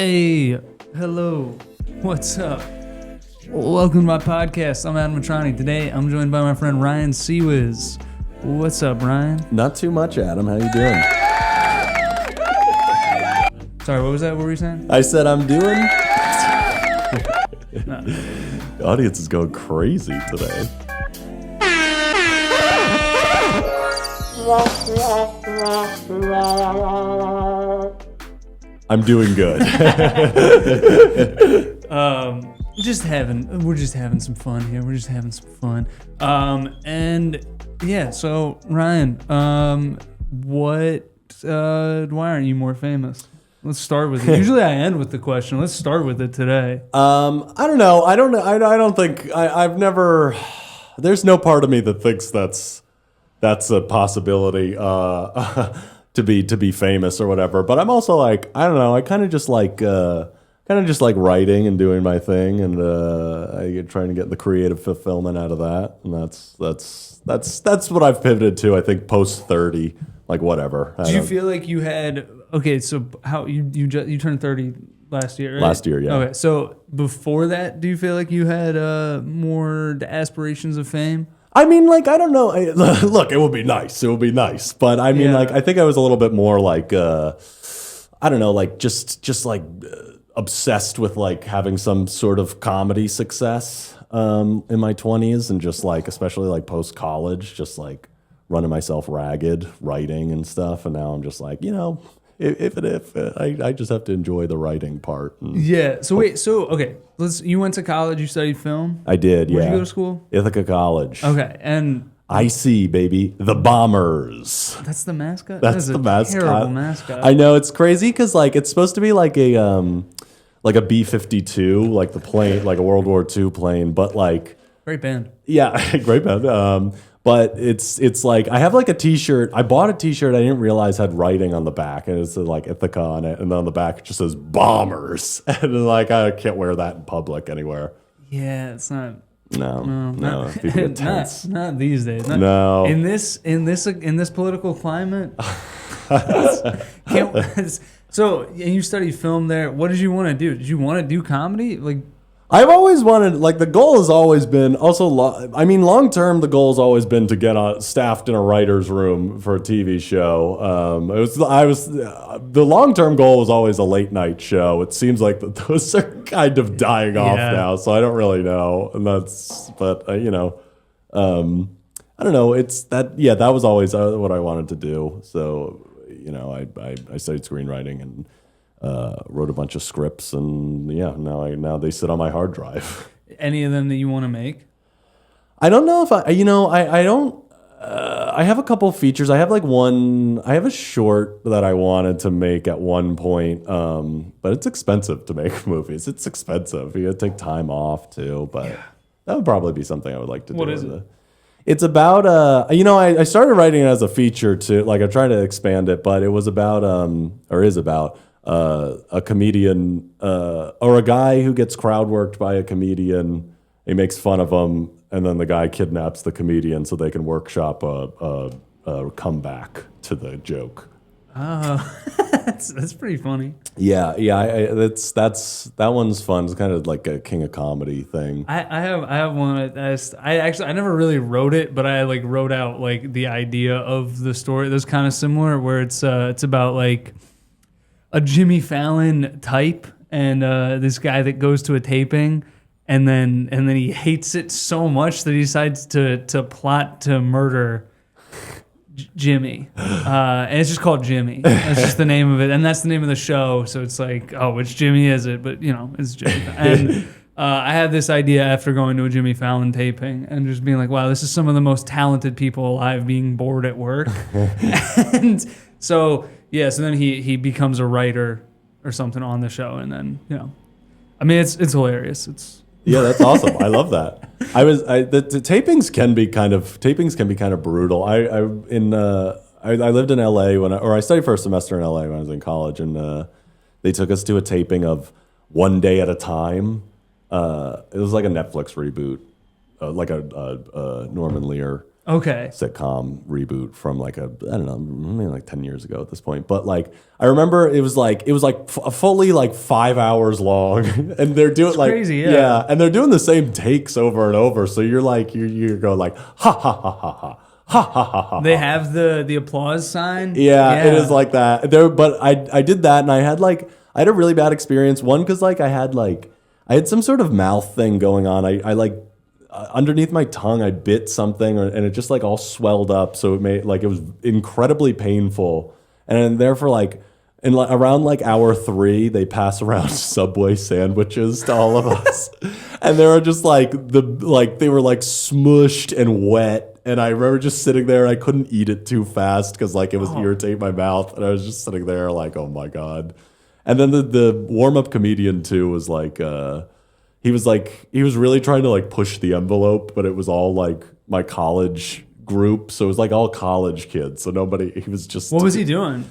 Hey, hello, what's up? Welcome to my podcast. I'm Adam Mitrani. Today, I'm joined by my friend Ryan Ciecwisz. What's up, Ryan? Not too much, Adam. How you doing? Sorry, what was that? What were you saying? I said I'm doing. No. The audience is going crazy today. I'm doing good. We're just having some fun here. We're just having some fun. And yeah, so Ryan, why aren't you more famous? Let's start with it. Usually I end with the question. Let's start with it today. I don't know. I don't think I've never. There's no part of me that thinks that's a possibility to be famous or whatever. But I'm also like, I don't know. I kind of just like writing and doing my thing, and trying to get the creative fulfillment out of that. And that's what I've pivoted to. I think post 30, like whatever. Do you feel like you had? Okay, so how you turned 30 last year, right? Last year, yeah. Okay, so before that, do you feel like you had more aspirations of fame? I mean, like, I don't know. Look, it would be nice. It would be nice. But I mean, like, I think I was a little bit more like, I don't know, like just like obsessed with like having some sort of comedy success in my 20s, and just like, especially like post college, just like running myself ragged, writing and stuff. And now I'm just like, I just have to enjoy the writing part. Yeah. So wait. So okay. You went to college. You studied film. I did. Where'd you go to school? Ithaca College. Okay. And I see, baby, the Bombers. That's the mascot. That's the mascot. Terrible mascot. I know, it's crazy because like it's supposed to be like a B-52, like the plane, like a World War II plane, but like great band. Yeah, great band. But it's like I have like a T-shirt. I bought a T-shirt I didn't realize had writing on the back, and it's like Ithaca on it, and on the back it just says Bombers, and like I can't wear that in public anywhere. Yeah, it's not. No. Not these days. No. In this political climate. So you studied film there. What did you want to do? Did you want to do comedy? Like, I've always wanted, like, the goal has always been, long term, the goal has always been to get staffed in a writer's room for a TV show. The long term goal was always a late night show. It seems like those are kind of dying off now, so I don't really know. And I don't know. It's that, that was always what I wanted to do. So, I studied screenwriting and wrote a bunch of scripts, and now they sit on my hard drive. Any of them that you want to make? I don't know if I don't. I have a couple features. I have I have a short that I wanted to make at one point, but it's expensive to make movies. It's expensive. You got to take time off too, but that would probably be something I would like to do. What is it? It's about I started writing it as a feature too. Like, I'm trying to expand it, but it was about a comedian or a guy who gets crowd worked by a comedian. He makes fun of him, and then the guy kidnaps the comedian so they can workshop a comeback to the joke. Oh, that's pretty funny. Yeah. That one's fun. It's kind of like a king of comedy thing. I have one. I never really wrote it, but I like wrote out like the idea of the story. That's kind of similar, where it's about like a Jimmy Fallon type, and this guy that goes to a taping, and then he hates it so much that he decides to plot to murder Jimmy, and it's just called Jimmy. That's just the name of it, and that's the name of the show. So it's like, oh, which Jimmy is it? But it's Jimmy. And I had this idea after going to a Jimmy Fallon taping and just being like, wow, this is some of the most talented people alive being bored at work. And so then he becomes a writer or something on the show, and then it's hilarious. Yeah, that's awesome. I love that. The tapings can be kind of brutal. I lived in LA I studied for a semester in LA when I was in college, and they took us to a taping of One Day at a Time. It was like a Netflix reboot, like a Norman Lear Okay. sitcom reboot from like I don't know, maybe like 10 years ago at this point. But like I remember it was like fully like 5 hours long, and they're doing like crazy, yeah. and they're doing the same takes over and over. So you're like you go like ha ha ha ha ha. Ha, ha, ha, ha, They have the applause sign. yeah, it is like that. But I did that, and I had a really bad experience. One, because like I had some sort of mouth thing going on. I like underneath my tongue, I bit something, and it just like all swelled up. So it made like it was incredibly painful. And therefore, like around like hour 3, they pass around Subway sandwiches to all of us, and they were just like they were like smushed and wet. And I remember just sitting there, and I couldn't eat it too fast because like it was irritating my mouth, and I was just sitting there like, oh my god. And then the warm up comedian too was like, he was really trying to like push the envelope, but it was all like my college group, so it was like all college kids. So nobody. He was just. What was he doing?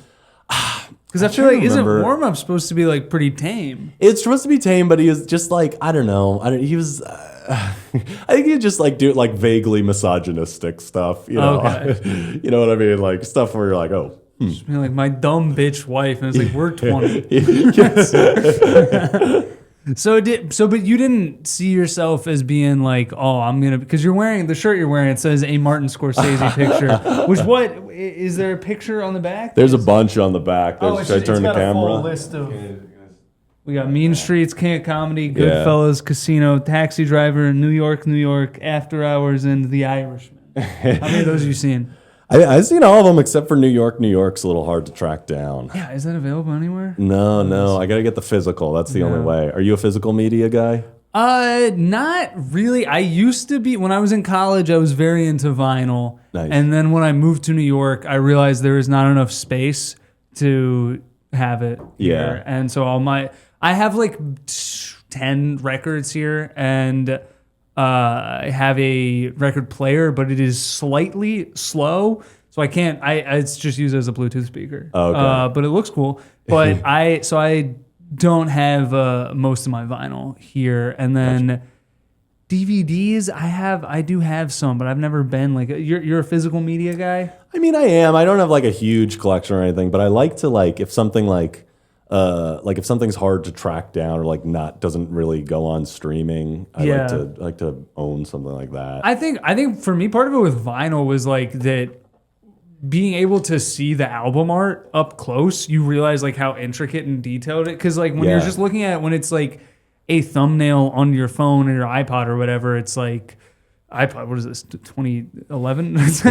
Because I feel like isn't warm up supposed to be like pretty tame? It's supposed to be tame, but he was just like I don't know. He was. I think he just like do like vaguely misogynistic stuff, you know. Okay. You know what I mean? Like stuff where you're like, oh. Just being like my dumb bitch wife, and it's like we're 20. But you didn't see yourself as being like, oh, I'm gonna, because you're wearing the shirt you're wearing. It says a Martin Scorsese picture. Which what is there a picture on the back? There's a bunch on the back. Should I turn the camera? A full list of. We got Mean Streets, Can't Comedy, Goodfellas, Casino, Taxi Driver, New York, After Hours, and The Irishman. How many of those have you seen? I've seen all of them except for New York. New York's a little hard to track down. Yeah, is that available anywhere? No. I got to get the physical. That's the only way. Are you a physical media guy? Not really. I used to be. When I was in college, I was very into vinyl. Nice. And then when I moved to New York, I realized there is not enough space to have it here. And so I have like 10 records here, and I have a record player, but it is slightly slow, so I can't. It's just used as a Bluetooth speaker. Okay. But it looks cool. But I don't have most of my vinyl here, and then DVDs. I do have some, but I've never been like you're a physical media guy. I mean, I am. I don't have like a huge collection or anything, but I like to like if something like if something's hard to track down or like doesn't really go on streaming, I like to own something like that. I think for me, part of it with vinyl was like that being able to see the album art up close, you realize like how intricate and detailed it. Because like when you're just looking at it, when it's like a thumbnail on your phone or your iPod or whatever, it's like iPod, what is this, 2011? If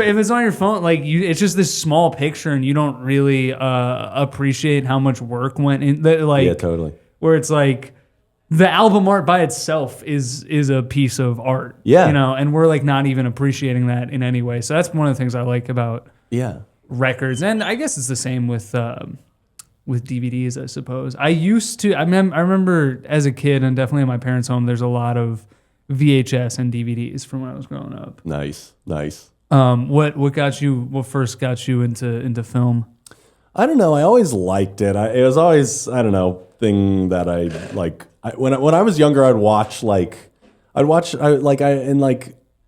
it's on your phone, like it's just this small picture, and you don't really appreciate how much work went in. Yeah, totally. Where it's like the album art by itself is a piece of art. Yeah, you know, and we're like not even appreciating that in any way. So that's one of the things I like about records, and I guess it's the same with DVDs, I suppose. I remember as a kid, and definitely in my parents' home, there's a lot of VHS and DVDs from when I was growing up. Nice. What first got you into film? I don't know. I always liked it. It was always, I don't know, thing that I like. When I was younger,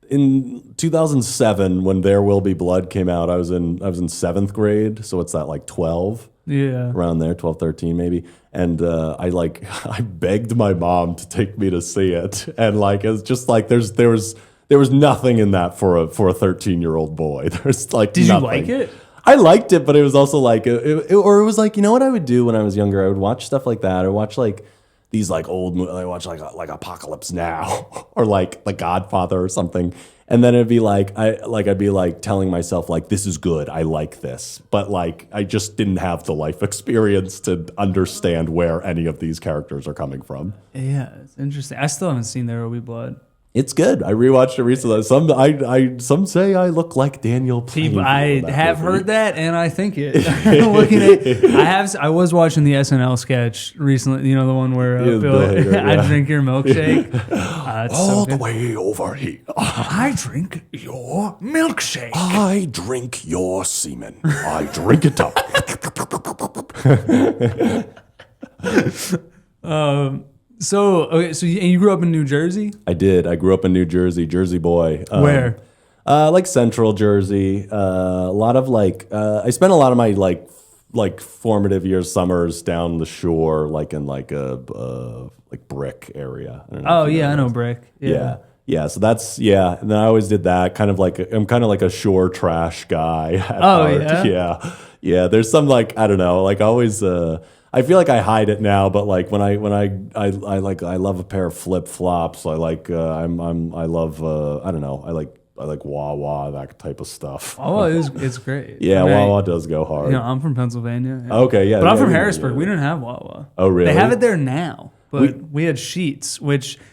in 2007 when There Will Be Blood came out, I was in 7th grade. So what's that, like 12? Yeah. Around there, 12, 13 maybe. And I begged my mom to take me to see it. And like it's just like there was nothing in that for a 13-year-old boy. There's like Did nothing. you like it? I liked it, but it was also like it was like, you know what I would do when I was younger? I would watch stuff like that. I would watch like these like old movies. I watch like Apocalypse Now or like The Godfather or something. And then it'd be like I'd be like telling myself like, this is good, I like this, but like I just didn't have the life experience to understand where any of these characters are coming from. Yeah, it's interesting. I still haven't seen There Will Be Blood. It's good. I rewatched it recently. Some say I look like Daniel Plainview. I have heard that, and I think it. I was watching the SNL sketch recently. You know, the one where Bill Hader, I drink your milkshake. All the way over here. I drink your milkshake. I drink your semen. I drink it up. So you grew up in New Jersey? I did. I grew up in New Jersey, Jersey boy. Where? Like Central Jersey. A lot of like I spent a lot of my like formative years, summers down the shore, like in like a like Brick area. I don't know Oh yeah, I know Brick. Yeah. Yeah, so that's and then I always did that kind of like I'm kind of like a shore trash guy at heart. Yeah. There's some like I don't know, like always. I feel like I hide it now, but like when I love a pair of flip flops. I like I love I don't know. I like Wawa, that type of stuff. Oh, it's great. Yeah, Wawa does go hard. I'm from Pennsylvania. Yeah. Okay, yeah, but I'm from Harrisburg. We didn't have Wawa. Oh, really? They have it there now. But we had Sheets,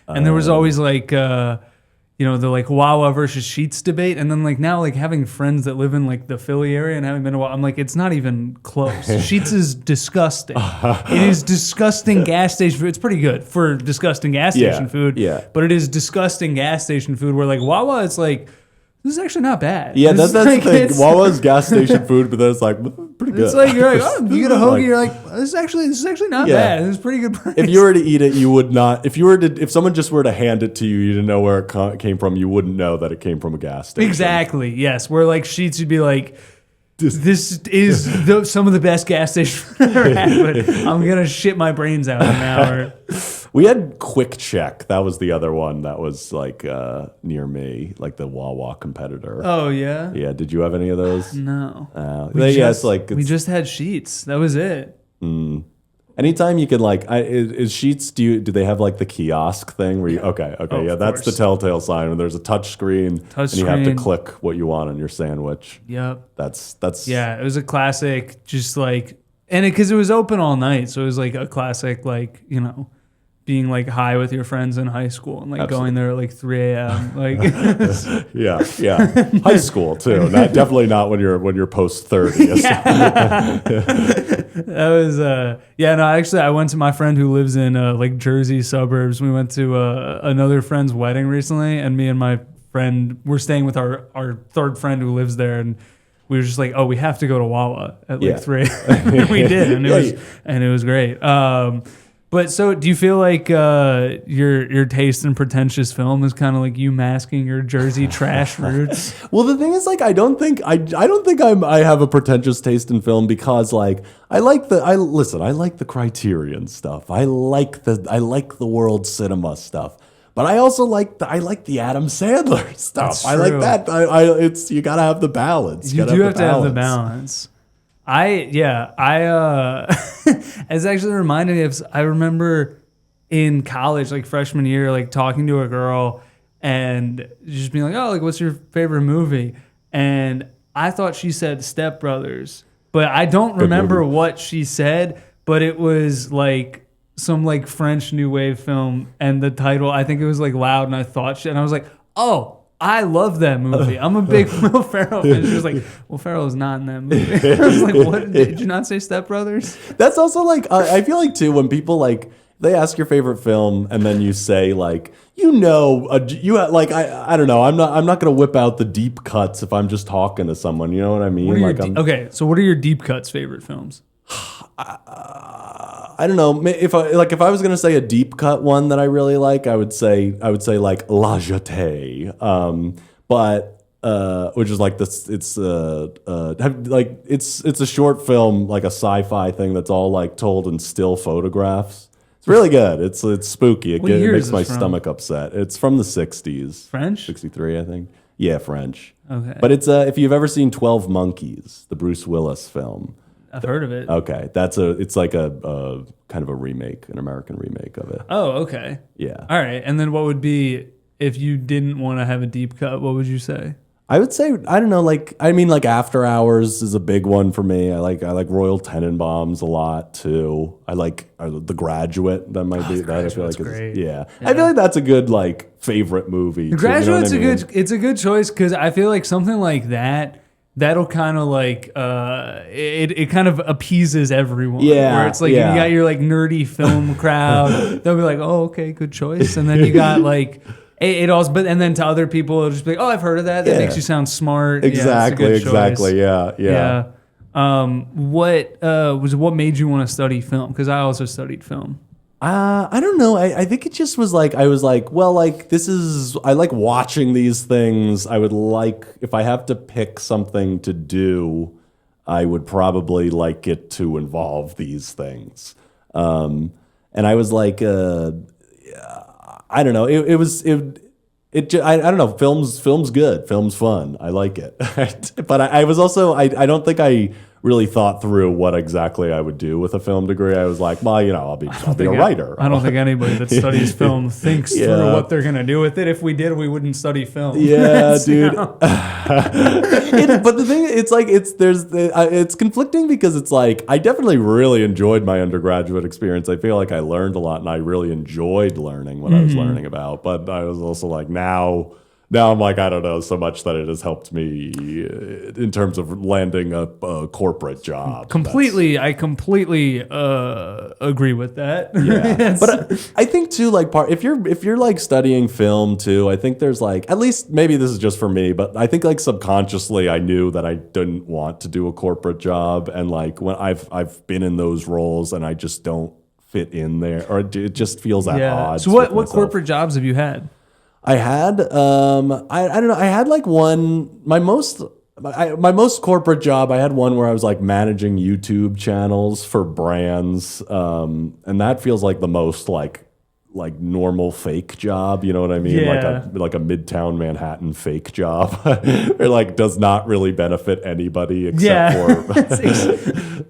and there was always like, the like Wawa versus Sheets debate. And then like now, like having friends that live in like the Philly area and having been to Wawa, I'm like, it's not even close. Sheets is disgusting. It is disgusting gas station food. It's pretty good for disgusting gas station food. Yeah. But it is disgusting gas station food where like Wawa, it's like, this is actually not bad. Yeah, that's like, the thing. Wawa's gas station food, but then it's like pretty good. It's like you're like, oh, you get a hoagie, you're like, this is actually not bad. This is pretty good price. If you were to eat it, you would not. If someone just were to hand it to you, you didn't know where it came from. You wouldn't know that it came from a gas station. Exactly. Yes. Where like Sheets, you'd be like, this is some of the best gas stations I've ever had. But I'm gonna shit my brains out in an hour. We had Quick Check. That was the other one that was like near me, like the Wawa competitor. Oh yeah. Yeah. Did you have any of those? No. We just had Sheets. That was it. Anytime you can like, is Sheets? Do they have like the kiosk thing where you? Okay, that's the telltale sign when there's a touch screen and you have to click what you want on your sandwich. Yep. That's yeah. It was a classic, just like, and because it was open all night, so it was like a classic, like being like high with your friends in high school and like going there at like 3 a.m. Like yeah. High school too. Definitely not when you're post 30. That was actually I went to my friend who lives in like Jersey suburbs. We went to another friend's wedding recently, and me and my friend were staying with our third friend who lives there, and we were just like, oh, we have to go to Wawa at like 3. We did, and it was great. But so, do you feel like your taste in pretentious film is kind of like you masking your Jersey trash roots? Well, the thing is, like, I don't think I have a pretentious taste in film because, like, I like the Criterion stuff. I like the world cinema stuff. But I also like the Adam Sandler stuff. I like that. It's you gotta have the balance. You do have to have the balance. It's actually reminded me of, I remember in college, like freshman year, like talking to a girl and just being like, oh, like, what's your favorite movie? And I thought she said Step Brothers, but I don't remember what she said, but it was like some like French New Wave film. And the title, I think it was like Loud. And I thought and I was like, oh, I love that movie. I'm a big Will Ferrell fan. She was like, Will Ferrell is not in that movie. I was like, what? Did you not say Step Brothers? That's also like, I feel like too, when people like, they ask your favorite film and then you say like, I don't know. I'm not going to whip out the deep cuts if I'm just talking to someone. You know what I mean? Okay. So what are your deep cuts favorite films? I don't know. If I was gonna say a deep cut one that I really like, I would say like La Jetée, which is like this. It's it's a short film, like a sci-fi thing that's all like told in still photographs. It's really good. It's spooky. It makes my stomach upset. It's from the 60s. French? 63, I think. Yeah, French. Okay. But it's if you've ever seen 12 Monkeys, the Bruce Willis film. I've heard of it. Okay, it's like a kind of a remake, an American remake of it. Oh, okay. Yeah. All right, and then what would be, if you didn't want to have a deep cut, what would you say? I would say, I don't know, like After Hours is a big one for me. I like Royal Tenenbaums a lot too. I like The Graduate. That might be that. I feel like great. Yeah. I feel like that's a good like favorite movie. The Graduate's a good choice because I feel like something like that'll kind of like it kind of appeases everyone. Yeah, where it's like you got your like nerdy film crowd, they'll be like, oh, okay, good choice. And then you got like it also, but and then to other people it'll just be like, oh, I've heard of that. That makes you sound smart. Exactly. Yeah. What made you want to study film? Because I also studied film. I don't know. I think it just was like, I was like, well, like, I like watching these things. I would like, if I have to pick something to do, I would probably like it to involve these things. And I was like, I don't know. I don't know. Film's good. Film's fun. I like it. But I was also, I don't think I really thought through what exactly I would do with a film degree. I was like, well, I'll be a writer. I don't think anybody that studies film thinks through what they're going to do with it. If we did, we wouldn't study film. Yeah, dude. But the thing, it's conflicting because it's like, I definitely really enjoyed my undergraduate experience. I feel like I learned a lot and I really enjoyed learning what I was learning about. But I was also like, now I'm like, I don't know, so much that it has helped me in terms of landing a corporate job. I completely agree with that. Yeah, but I think too, like, if you're like studying film too, I think there's like, at least maybe this is just for me, but I think like subconsciously I knew that I didn't want to do a corporate job, and like when I've been in those roles and I just don't fit in there, or it just feels at odds. So what corporate jobs have you had? I had, I don't know. I had like my most corporate job. I had one where I was like managing YouTube channels for brands. And that feels like the most like normal fake job. You know what I mean? Yeah. Like a Midtown Manhattan fake job. It like does not really benefit anybody except for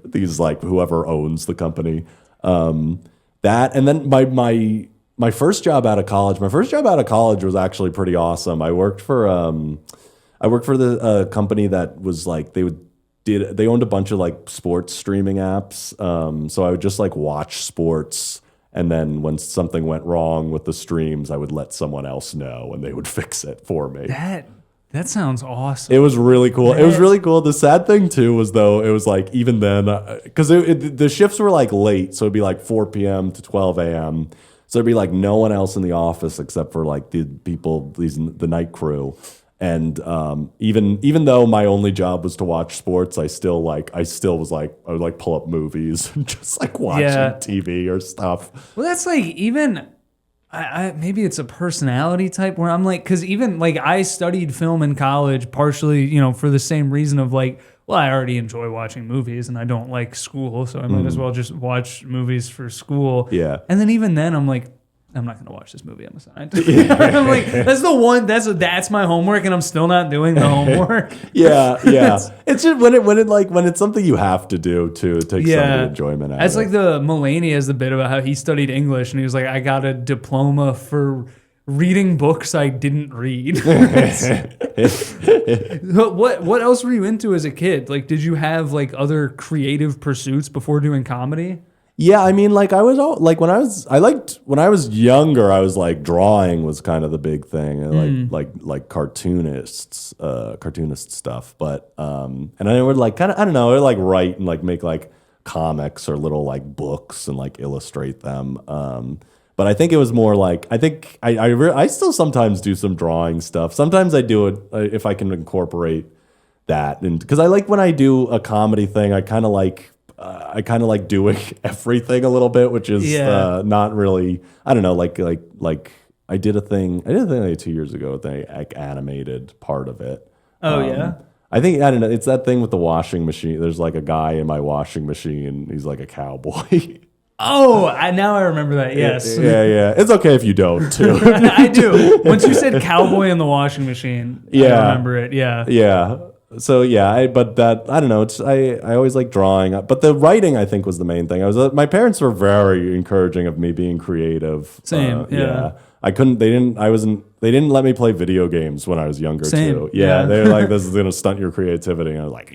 these like whoever owns the company. That, and then my first job out of college. My first job out of college was actually pretty awesome. I worked for the company that was like they owned a bunch of like sports streaming apps. So I would just like watch sports, and then when something went wrong with the streams, I would let someone else know, and they would fix it for me. That sounds awesome. It was really cool. It was really cool. The sad thing too was though, it was like even then, because the shifts were like late, so it'd be like 4 p.m. to 12 a.m. So there'd be like no one else in the office except for like the people, the night crew. And even though my only job was to watch sports, I would like pull up movies and just like watch TV or stuff. Well, that's like even maybe it's a personality type where I'm like, because even like I studied film in college partially, for the same reason of like, well, I already enjoy watching movies and I don't like school, so I might as well just watch movies for school. Yeah. And then even then I'm like, I'm not going to watch this movie. I'm assigned. I'm like, that's my homework, and I'm still not doing the homework. Yeah. It's just when it's something you have to do to take some of the enjoyment out of it. It's like the Mulaney has the bit about how he studied English, and he was like, I got a diploma for reading books I didn't read. What else were you into as a kid? Like, did you have like other creative pursuits before doing comedy? Yeah, I mean, like I was all, like when I was younger, I was like drawing was kind of the big thing, and like cartoonist stuff. But and I would like kind of, I don't know, I would like write and like make like comics or little like books and like illustrate them. But I think it was more like, I think I still sometimes do some drawing stuff. Sometimes I do it if I can incorporate that, and because I like when I do a comedy thing, I kind of like doing everything a little bit, which is not really, I don't know, like I did a thing like 2 years ago, the like animated part of it. Yeah. I don't know, it's that thing with the washing machine. There's like a guy in my washing machine. He's like a cowboy. Oh, now I remember that. Yes. Yeah. It's okay if you don't too. I do. Once you said cowboy in the washing machine, I remember it. Yeah. Yeah. So yeah, I don't know. I always like drawing, but the writing I think was the main thing. My parents were very encouraging of me being creative. Same. Yeah. I couldn't. They didn't let me play video games when I was younger too. Yeah. They were like, this is gonna stunt your creativity. And I was like,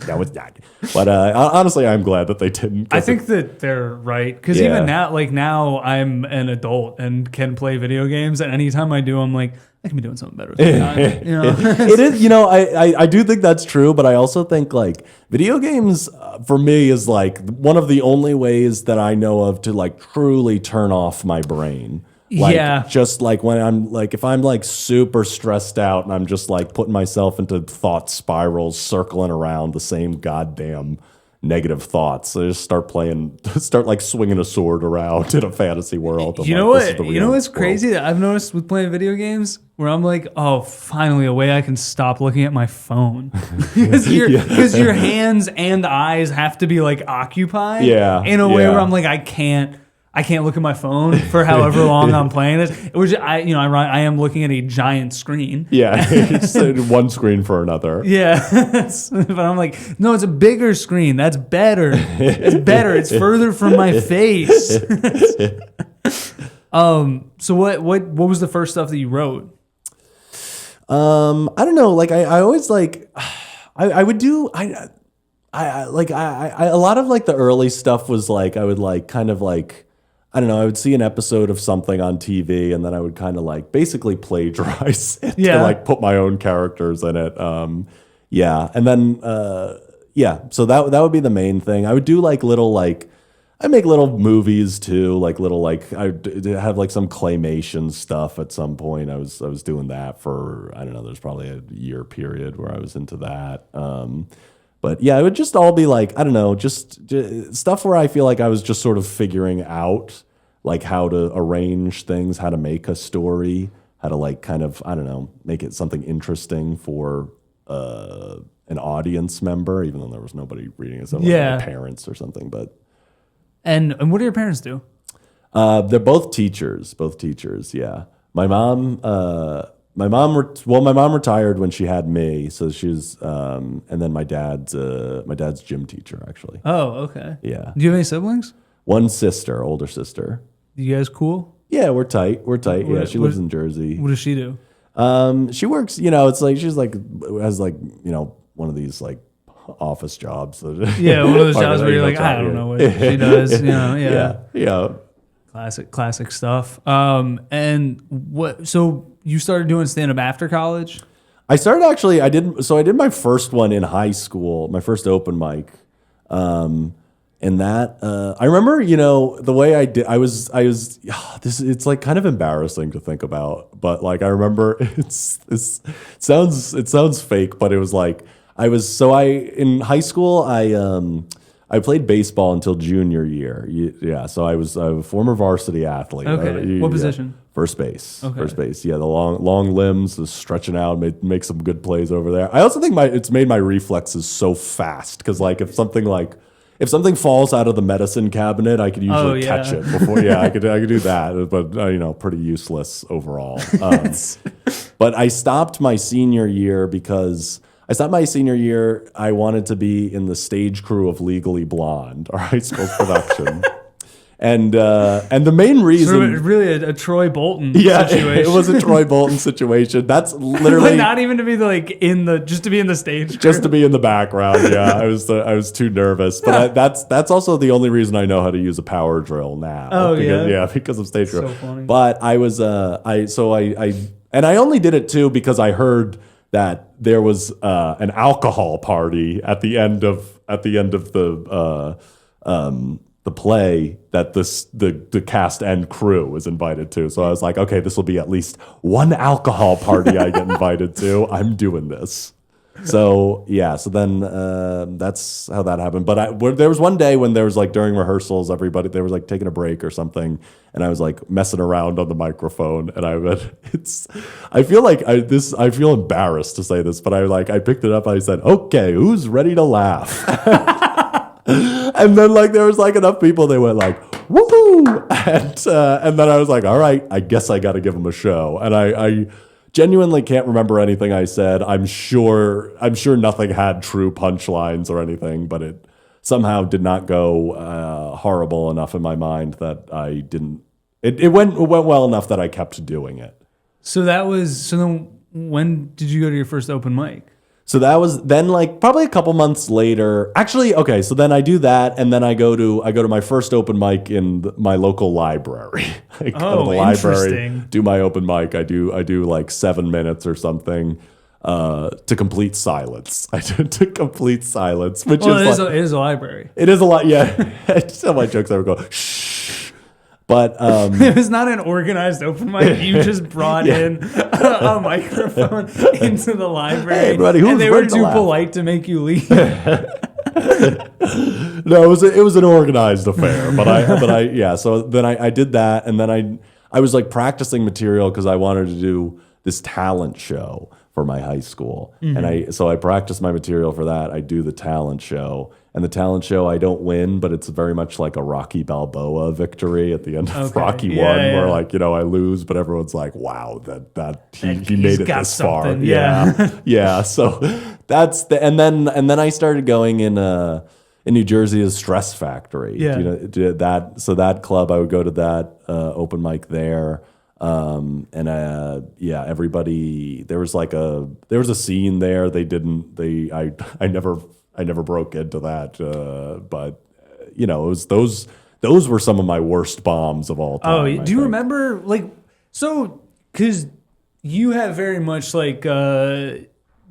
no, it's not. But honestly, I'm glad that they didn't. I think that they're right, because even now I'm an adult and can play video games, and anytime I do, I'm like, I can be doing something better with my time. It is, I do think that's true, but I also think like video games for me is like one of the only ways that I know of to like truly turn off my brain. Like, just like when I'm like, if I'm like super stressed out and I'm just like putting myself into thought spirals, circling around the same goddamn negative thoughts. So I just start like swinging a sword around in a fantasy world. You know what? You know what's crazy that I've noticed with playing video games, where I'm like, oh, finally a way I can stop looking at my phone, because your hands and eyes have to be like occupied. Yeah, in a way where I'm like, I can't look at my phone for however long I'm playing this. Which I am looking at a giant screen. Yeah, it's one screen for another. Yeah, but I'm like, no, it's a bigger screen. That's better. It's better. It's further from my face. So what was the first stuff that you wrote? I don't know. Like I always like, I would do I a lot of like the early stuff was like I would like kind of like. I don't know, I would see an episode of something on TV and then I would kind of like basically plagiarize it to like put my own characters in it. And then, so that would be the main thing. I would do like little, like, I make little movies too, like little, like I have like some claymation stuff at some point. I was doing that for, I don't know, there's probably a year period where I was into that. But yeah, it would just all be like, I don't know, just stuff where I feel like I was just sort of figuring out like how to arrange things, how to make a story, how to like kind of, I don't know, make it something interesting for an audience member, even though there was nobody reading it, so like my parents or something. But and what do your parents do? They're both teachers. Yeah, my mom retired when she had me, so she's and then my dad's gym teacher actually. Oh, okay. Yeah. Do you have any siblings? One sister, older sister. You guys cool? Yeah, we're tight. Yeah, she lives in Jersey. What does she do? She works. It's like she's like has like one of these like office jobs. Yeah, one of those jobs where you're like, I don't know what she does. Yeah. Classic stuff. And what? So you started doing stand-up after college? I started actually. I did my first one in high school. My first open mic. And that I remember, the way I did. I was. This it's like kind of embarrassing to think about, but like I remember it sounds fake, but it was like in high school I played baseball until junior year. Yeah, so I was a former varsity athlete. Okay. What position? First base. Okay. First base. Yeah, the long limbs, the stretching out, make some good plays over there. I also think it's made my reflexes so fast because like if something falls out of the medicine cabinet, I could usually catch it before. Yeah, I could do that, but pretty useless overall. But I stopped my senior year because I wanted to be in the stage crew of Legally Blonde, our high school production. And the main reason, really a Troy Bolton situation. It was a Troy Bolton situation. That's literally but not even to be like just to be in the stage crew. Just to be in the background. Yeah, I was too nervous. But that's also the only reason I know how to use a power drill now. Oh because of stage crew. So funny. But I was and I only did it too because I heard that there was an alcohol party at the end of the play that the cast and crew was invited to. So I was like, okay, this will be at least one alcohol party I get invited to. I'm doing this. So yeah, so then that's how that happened. But there was one day when there was like during rehearsals, everybody they was like taking a break or something, and I was like messing around on the microphone, and I feel embarrassed to say this, but I picked it up. I said, okay, who's ready to laugh? And then like there was like enough people, they went like woohoo, and then I was like, all right, I guess I got to give them a show, and I genuinely can't remember anything I said. I'm sure nothing had true punchlines or anything, but it somehow did not go horrible enough in my mind that I didn't. It went well enough that I kept doing it. So then when did you go to your first open mic? So that was then like probably a couple months later. Actually, okay, so then I do that, and then I go to my first open mic in my local library. I go to the library, do my open mic. I do like 7 minutes or something to complete silence. I did to complete silence, which it is a library. It is a lot, yeah. Some of my jokes I would go shh. But it was not an organized open mic. You just brought in a microphone into the library. Hey, everybody, and they were too polite to make you leave. No, it was an organized affair, yeah. So then I did that, and then I was like practicing material because I wanted to do this talent show for my high school, and I practiced my material for that. I do the talent show, and the talent show I don't win, but it's very much like a Rocky Balboa victory at the end of Rocky One, where like I lose, but everyone's like, wow, that he made it this far, yeah. So that's and then I started going in New Jersey is Stress Factory. Yeah. Did that. So that club, I would go to that open mic there. Everybody, there was a scene there. I never broke into that. But it was those were some of my worst bombs of all time. Oh, do you remember because you have very much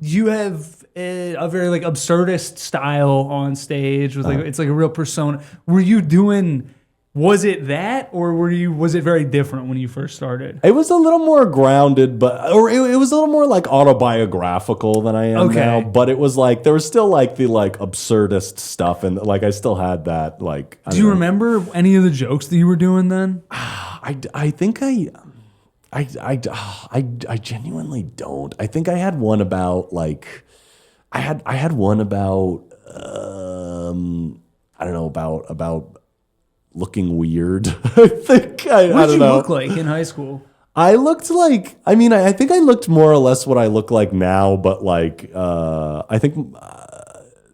you have a very like absurdist style on stage with it's like a real persona. Were you doing? Was it that, or was it very different when you first started? It was a little more grounded, or it was a little more like autobiographical than I am now. But it was like there was still like the like absurdist stuff, and like I still had that like. Do you remember any of the jokes that you were doing then? I think I genuinely don't. I think I had one about like I had one about I don't know about looking weird. I think I What don't did you know. look like in high school? I looked like I think I looked more or less what I look like now, but like I think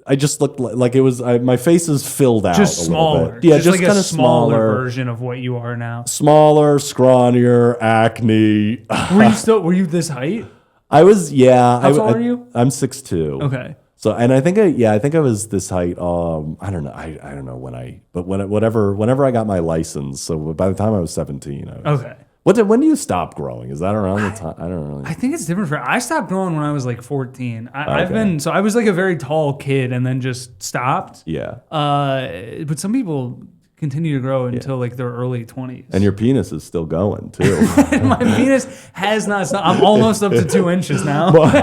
I just looked like it was my face is filled out Just a smaller. little bit. Yeah, just like kind a of smaller smaller version of what you are now. Smaller, scrawnier, acne. Were you this height? I was, yeah. How tall are you? I'm 6'2". Okay. So, and I think I was this height. I don't know. I don't know whenever I got my license. So by the time I was 17, Okay. When do you stop growing? Is that around the time? I don't know. I think it's different I stopped growing when I was like 14. I was like a very tall kid and then just stopped. Yeah. But some people continue to grow until like their early 20s. And your penis is still going too. My penis has not stopped. I'm almost up to 2 inches now. But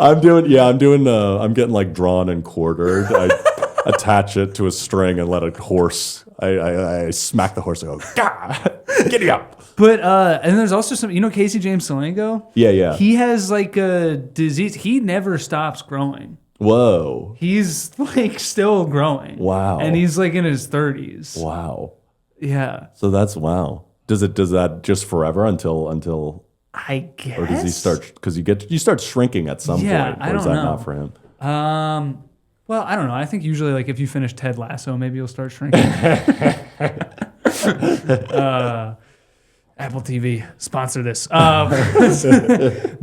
I'm getting like drawn and quartered. I attach it to a string and let a horse. I smack the horse and go, Gah! Giddy up. But and there's also some, Casey James Salengo? Yeah. He has like a disease. He never stops growing. Whoa. He's like still growing. Wow. And he's like in his 30s. Wow. Yeah. So that's wow. Does that just forever until I guess? Or does he start, because you start shrinking at some point, I or don't is that know. not for him? Well, I don't know. I think usually like if you finish Ted Lasso, maybe you'll start shrinking. Apple TV, sponsor this. But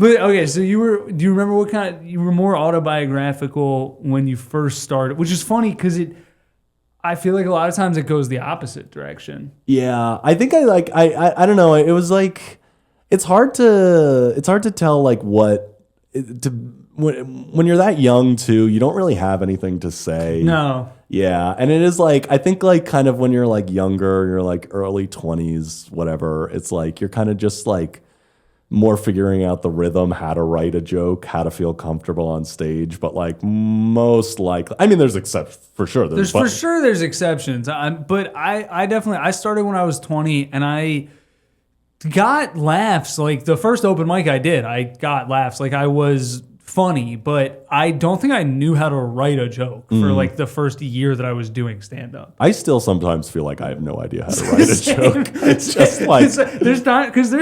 okay, so do you remember what you were more autobiographical when you first started, which is funny because I feel like a lot of times it goes the opposite direction. Yeah, I think I don't know. It was like, it's hard to tell like when you're that young too, you don't really have anything to say. No. Yeah, and it is like, I think like kind of when you're like younger, you're like early 20s, whatever, it's like you're kind of just like more figuring out the rhythm, how to write a joke, how to feel comfortable on stage. But like most likely, I mean, there's exceptions for sure. There's exceptions. But I started when I was 20 and I got laughs. Like the first open mic I did, I got laughs. Like I was funny, but I don't think I knew how to write a joke for like the first year that I was doing stand up. I still sometimes feel like I have no idea how to write a joke. It's just like there's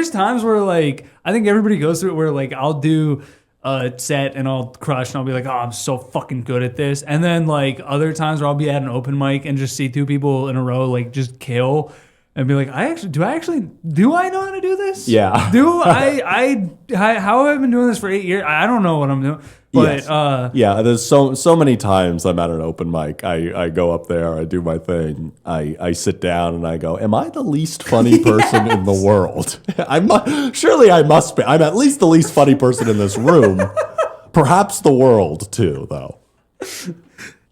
times where like I think everybody goes through it where like I'll do a set and I'll crush and I'll be like, oh, I'm so fucking good at this. And then like other times where I'll be at an open mic and just see two people in a row like just kill. And be like, do I know how to do this? Yeah. How have I been doing this for 8 years? I don't know what I'm doing. But yes. There's so many times I'm at an open mic. I go up there, I do my thing, I sit down and I go, am I the least funny person in the world? Surely I must be. I'm at least the least funny person in this room. Perhaps the world too, though.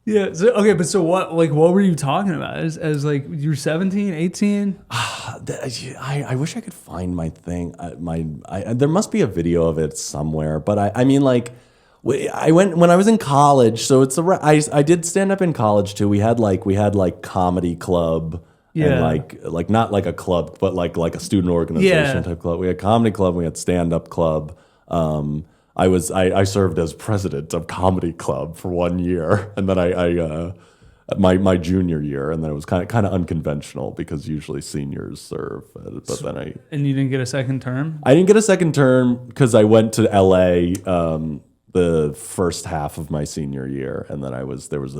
Yeah. So, okay, but so what were you talking about? As like you were 17, 18? I wish I could find my thing. There must be a video of it somewhere. But I mean, like, I went when I was in college, so I did stand up in college too. We had like comedy club, and like not like a club, but like a student organization type club. We had comedy club, we had stand up club. I served as president of comedy club for 1 year, and then I my junior year, and then it was kind of unconventional because usually seniors serve, but then and you didn't get a second term. I didn't get a second term because I went to LA. The first half of my senior year, and then there was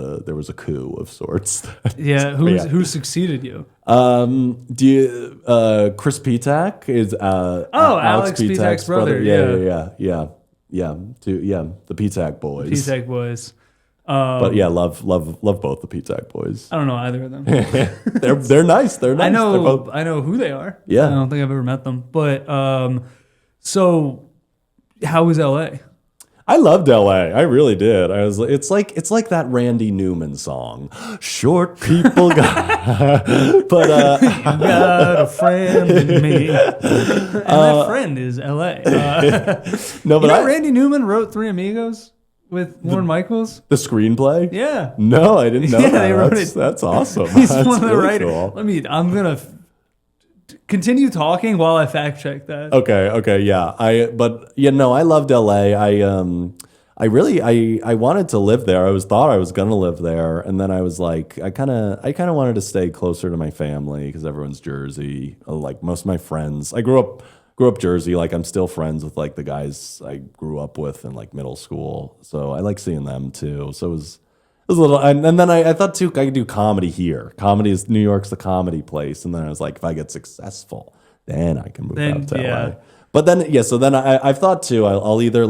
a coup of sorts. Who succeeded you? Chris Petak is Alex Petak's brother. Yeah. The Petak boys. Petak boys. But yeah, love both the Petak boys. I don't know either of them. they're nice. They're nice. I know who they are. Yeah. I don't think I've ever met them. But so how was LA? I loved LA. I really did. It's like that Randy Newman song. Short people got but you got a friend in me. And that friend is LA. No, but Randy Newman wrote Three Amigos with Lorne Michaels? The screenplay? Yeah. No, I didn't know that. They wrote it. That's awesome. He's that's one of the really writers. cool. I'm going to continue talking while I fact check that. Okay, yeah. I loved LA. I wanted to live there. I thought I was gonna live there, and then I was like, I kind of wanted to stay closer to my family because everyone's Jersey. Like most of my friends, I grew up Jersey. Like I'm still friends with like the guys I grew up with in like middle school. So I like seeing them too. So it was a little, and then I thought too I could do comedy here. New York's the comedy place, and then I was like, if I get successful, then I can move out to LA. But then so then I've thought too, I'll either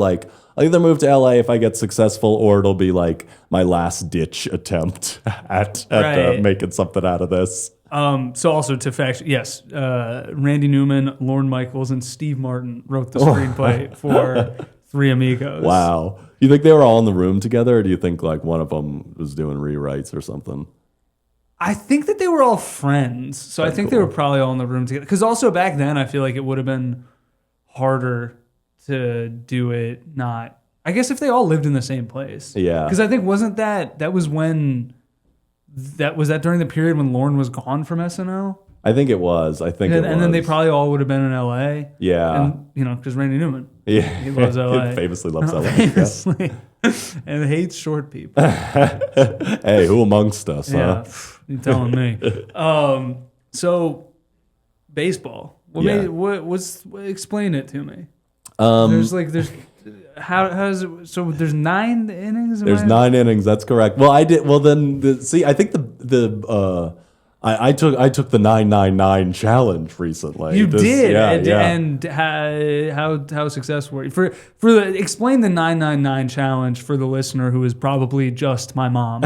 move to LA if I get successful, or it'll be like my last ditch attempt at making something out of this. So also to fact, yes, Randy Newman, Lorne Michaels, and Steve Martin wrote the screenplay for Three Amigos. Wow. You think they were all in the room together, or do you think like one of them was doing rewrites or something? I think that they were all friends. So I think they were probably all in the room together. Because also back then, I feel like it would have been harder to do it not. I guess if they all lived in the same place. Yeah. Because I think was that during the period when Lorne was gone from SNL? I think it was. And then they probably all would have been in LA. Yeah. And, because Randy Newman. Yeah. He loves LA. He famously loves LA. Famously. And hates short people. Hey, who amongst us, huh? You telling me. So, baseball. Explain it to me. There's how is it? So there's 9 innings. There's 9 innings. That's correct. Well, I did. Well, then I think I took the 999 challenge recently. You did, yeah. And how successful were you? Explain the 999 challenge for the listener who is probably just my mom.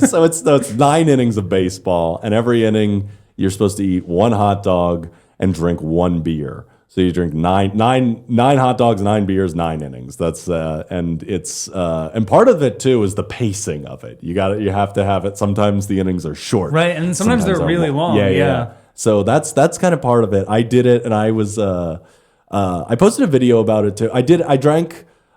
So it's 9 innings of baseball, and every inning you're supposed to eat 1 hot dog and drink 1 beer. So you drink nine hot dogs, 9 beers, 9 innings. That's and it's and part of it too is the pacing of it. You have to have it. Sometimes the innings are short, right? And sometimes they're really long. Yeah. So that's kind of part of it. I did it, and I was I posted a video about it too. I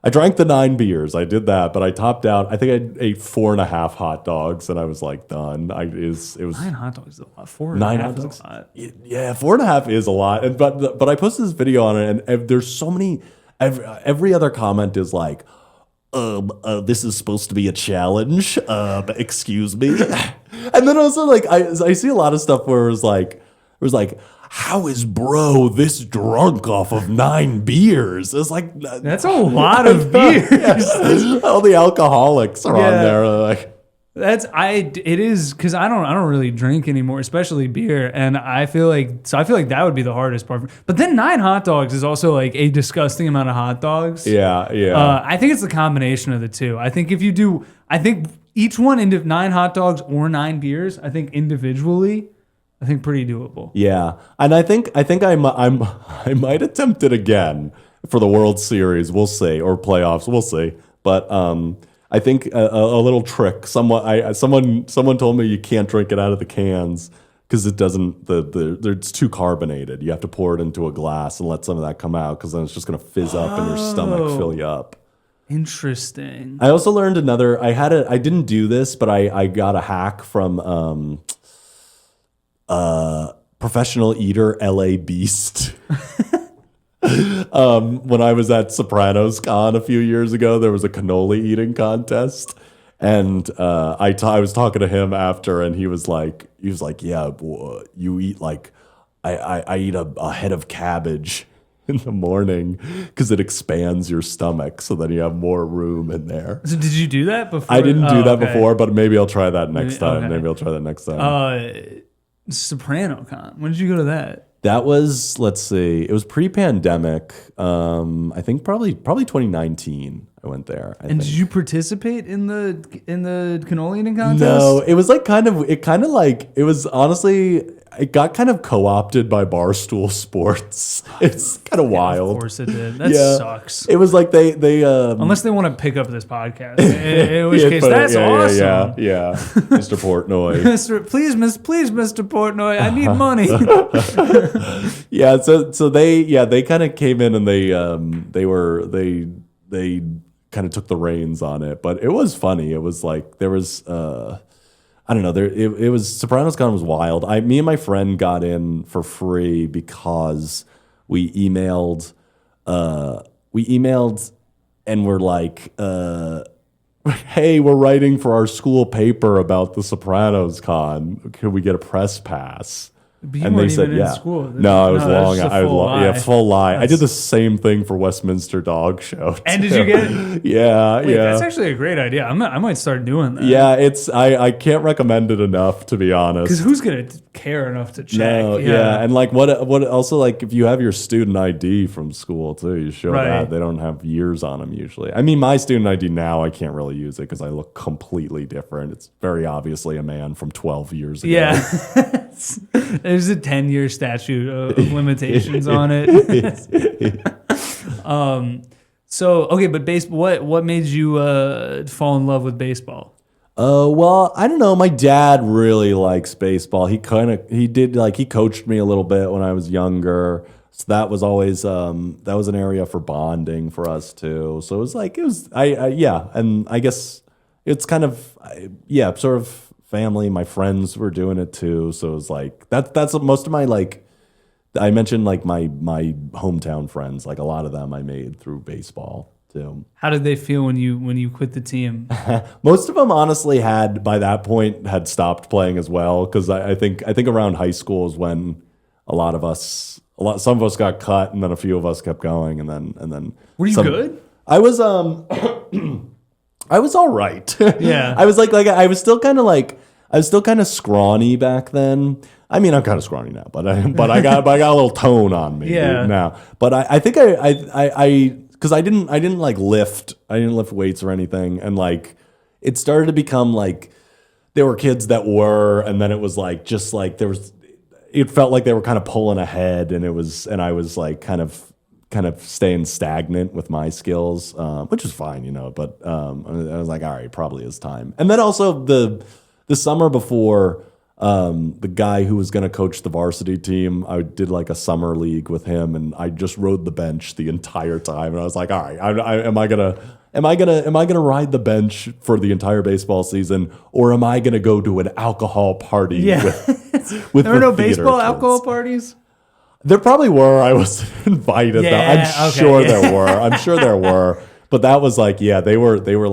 drank the 9 beers. I did that, but I topped out. I think I ate 4.5 hot dogs, and I was like done. It was 9 hot dogs is a lot. 9 hot dogs. A lot. Yeah, 4.5 is a lot. And but I posted this video on it, and there's so many. Every other comment is like, this is supposed to be a challenge. Excuse me. And then also like I see a lot of stuff where it was like. How is bro this drunk off of 9 beers? It's like that's a lot of beers. All the alcoholics are on there. Like it is because I don't really drink anymore, especially beer, and I feel like that would be the hardest part. But then 9 hot dogs is also like a disgusting amount of hot dogs. Yeah. I think it's the combination of the two. I think each one into 9 hot dogs or 9 beers, I think individually. I think pretty doable. Yeah, and I think I might attempt it again for the World Series. We'll see, or playoffs. We'll see. But I think a little trick. Someone told me you can't drink it out of the cans because it doesn't. It's too carbonated. You have to pour it into a glass and let some of that come out because then it's just gonna fizz up in your stomach, fill you up. Interesting. I also learned I didn't do this, but I got a hack from professional eater LA Beast. When I was at Sopranos Con a few years ago, there was a cannoli eating contest. And I was talking to him after, and he was like, yeah, boy, you eat like, I eat a head of cabbage in the morning because it expands your stomach so that you have more room in there. So did you do that before? I didn't do that before, but maybe I'll try that next time. Okay. Maybe I'll try that next time. Soprano Con. When did you go to that? That was, let's see, it was pre-pandemic. I think probably 2019. I went there. I think. Did you participate in the cannoli eating contest? No, it was like it was honestly, it got kind of co-opted by Barstool Sports. It's kind of wild. Of course it did. That sucks. It was like they unless they want to pick up this podcast, in which case that's awesome. Yeah, Mr. Portnoy. Please, Mr. Portnoy, I need money. Yeah, so they kind of came in and they kind of took the reins on it, but it was funny. It was like there was I don't know, it was Sopranos Con was wild. Me and my friend got in for free because we emailed and we're like, hey, we're writing for our school paper about the Sopranos Con. Could we get a press pass? But you weren't even in school. No, I was long. Full lie. I did the That's- same thing for Westminster Dog Show. And did you get it? Yeah, Wait, yeah. that's actually a great idea. I might start doing that. Yeah, I can't recommend it enough, to be honest. Because who's gonna care enough to check? No, yeah, and like what also, like, if you have your student ID from school too, you show Right. that. They don't have years on them usually. I mean, my student ID now, I can't really use it because I look completely different. It's very obviously a man from 12 years ago. Yeah. There's a 10-year statute of limitations on it. So okay, but baseball. What made you fall in love with baseball? Well, I don't know. My dad really likes baseball. He coached me a little bit when I was younger. So that was always that was an area for bonding for us too. So and I guess it's kind of sort of family. My friends were doing it too. So it was like that's most of my, like, I mentioned, like, my hometown friends, like a lot of them I made through baseball too. How did they feel when you quit the team? Most of them honestly by that point had stopped playing as well, because I think around high school is when some of us got cut, and then a few of us kept going, and then Were you good? I was I was all right. Yeah. I was like I was still kind of scrawny back then. I mean, I'm kind of scrawny now, but I got a little tone on me now. But I think because I didn't like lift weights or anything, and like it started to become like there were kids that were, and then it was like just like it felt like they were kind of pulling ahead, and I was like kind of staying stagnant with my skills, which is fine, but I was like, all right, probably is time. And then also the summer before, the guy who was going to coach the varsity team, I did like a summer league with him, and I just rode the bench the entire time. And I was like, all right, am I gonna ride the bench for the entire baseball season, or am I gonna go to an alcohol party? Yeah. with There were the no theater baseball kids? alcohol parties? There probably were. I was invited. Yeah, I'm sure there were. I'm sure there were. But that was like, yeah, they were a little.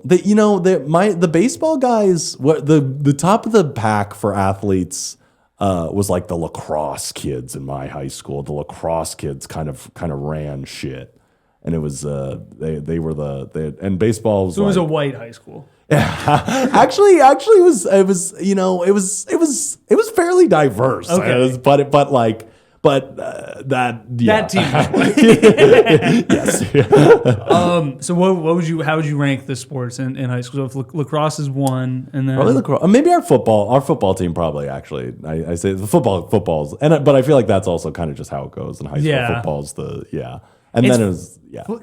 The baseball guys. What the top of the pack for athletes was like the lacrosse kids in my high school. The lacrosse kids kind of ran shit, and it was they were and baseball was. So it was a white high school. actually it was fairly diverse. Okay. That team. Yes. So how would you rank the sports in high school? So if lacrosse is one, and then Probably lacrosse. Maybe our football team probably, actually. I say the footballs, but I feel like that's also kind of just how it goes in high school. Yeah. Football's and then it was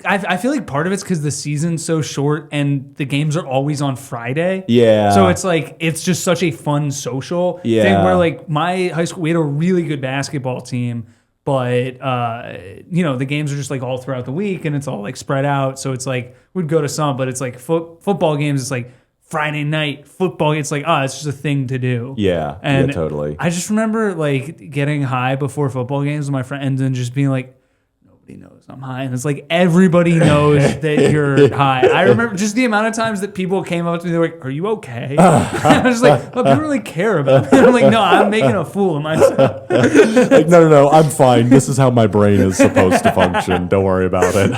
I feel like part of it's because the season's so short and the games are always on Friday. Yeah. So it's like it's just such a fun social thing where, like, my high school, we had a really good basketball team, But the games are just like all throughout the week, and it's all like spread out. So it's like we'd go to some, but it's like football games. It's like Friday night football. It's like it's just a thing to do. Yeah, and totally. I just remember like getting high before football games with my friend, and then just being like, nobody knows I'm high, and it's like everybody knows that you're high. I remember just the amount of times that people came up to me, they're like, "Are you okay?" I was like, "Well, people really care about me." I'm like, "No, I'm making a fool of myself." Like, no, I'm fine. This is how my brain is supposed to function. Don't worry about it.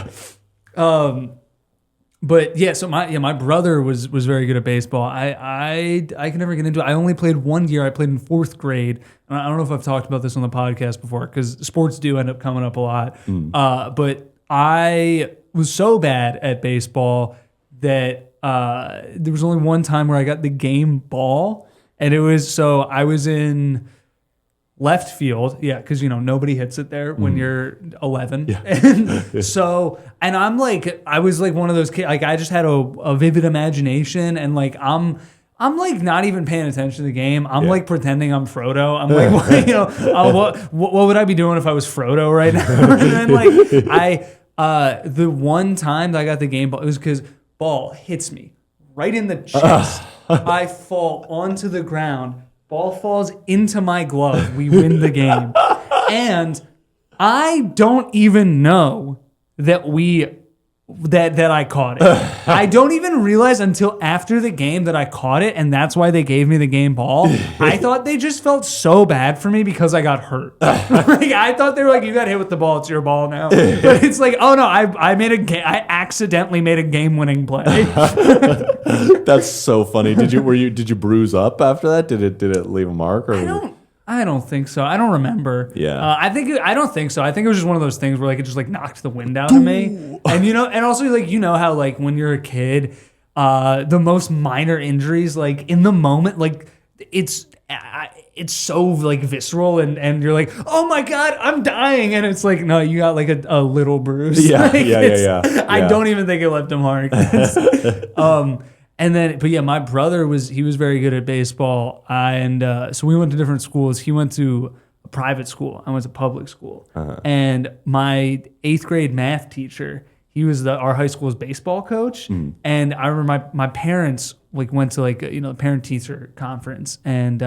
But yeah, so my brother was very good at baseball. I could never get into it. I only played 1 year. I played in 4th grade. I don't know if I've talked about this on the podcast before because sports do end up coming up a lot. But I was so bad at baseball that there was only one time where I got the game ball, and I was in left field, because nobody hits it there when you're 11, and I'm like, I was like one of those kids. Like I just had a vivid imagination, and like I'm like not even paying attention to the game. I'm like pretending I'm Frodo. I'm like, what would I be doing if I was Frodo right now? And then like the one time that I got the game ball, it was because ball hits me right in the chest. I fall onto the ground. Ball falls into my glove. We win the game. And I don't even know that I caught it. I don't even realize until after the game that I caught it, and that's why they gave me the game ball. I thought they just felt so bad for me because I got hurt. Like I thought they were like, "You got hit with the ball, it's your ball now." But it's like, "Oh no, I accidentally made a game-winning play." That's so funny. Did you bruise up after that? Did it leave a mark? Or I don't think so. I don't remember. Yeah. I don't think so. I think it was just one of those things where like it just like knocked the wind out of me. And and also like how like when you're a kid, the most minor injuries like in the moment like it's so like visceral and you're like, "Oh my God, I'm dying," and it's like, no, you got like a little bruise. Yeah, like, yeah. I don't even think it left a mark. And then, but yeah, my brother was very good at baseball, and so we went to different schools. He went to a private school. I went to public school, and my 8th grade math teacher, he was our high school's baseball coach. And I remember my parents like went to like parent teacher conference, and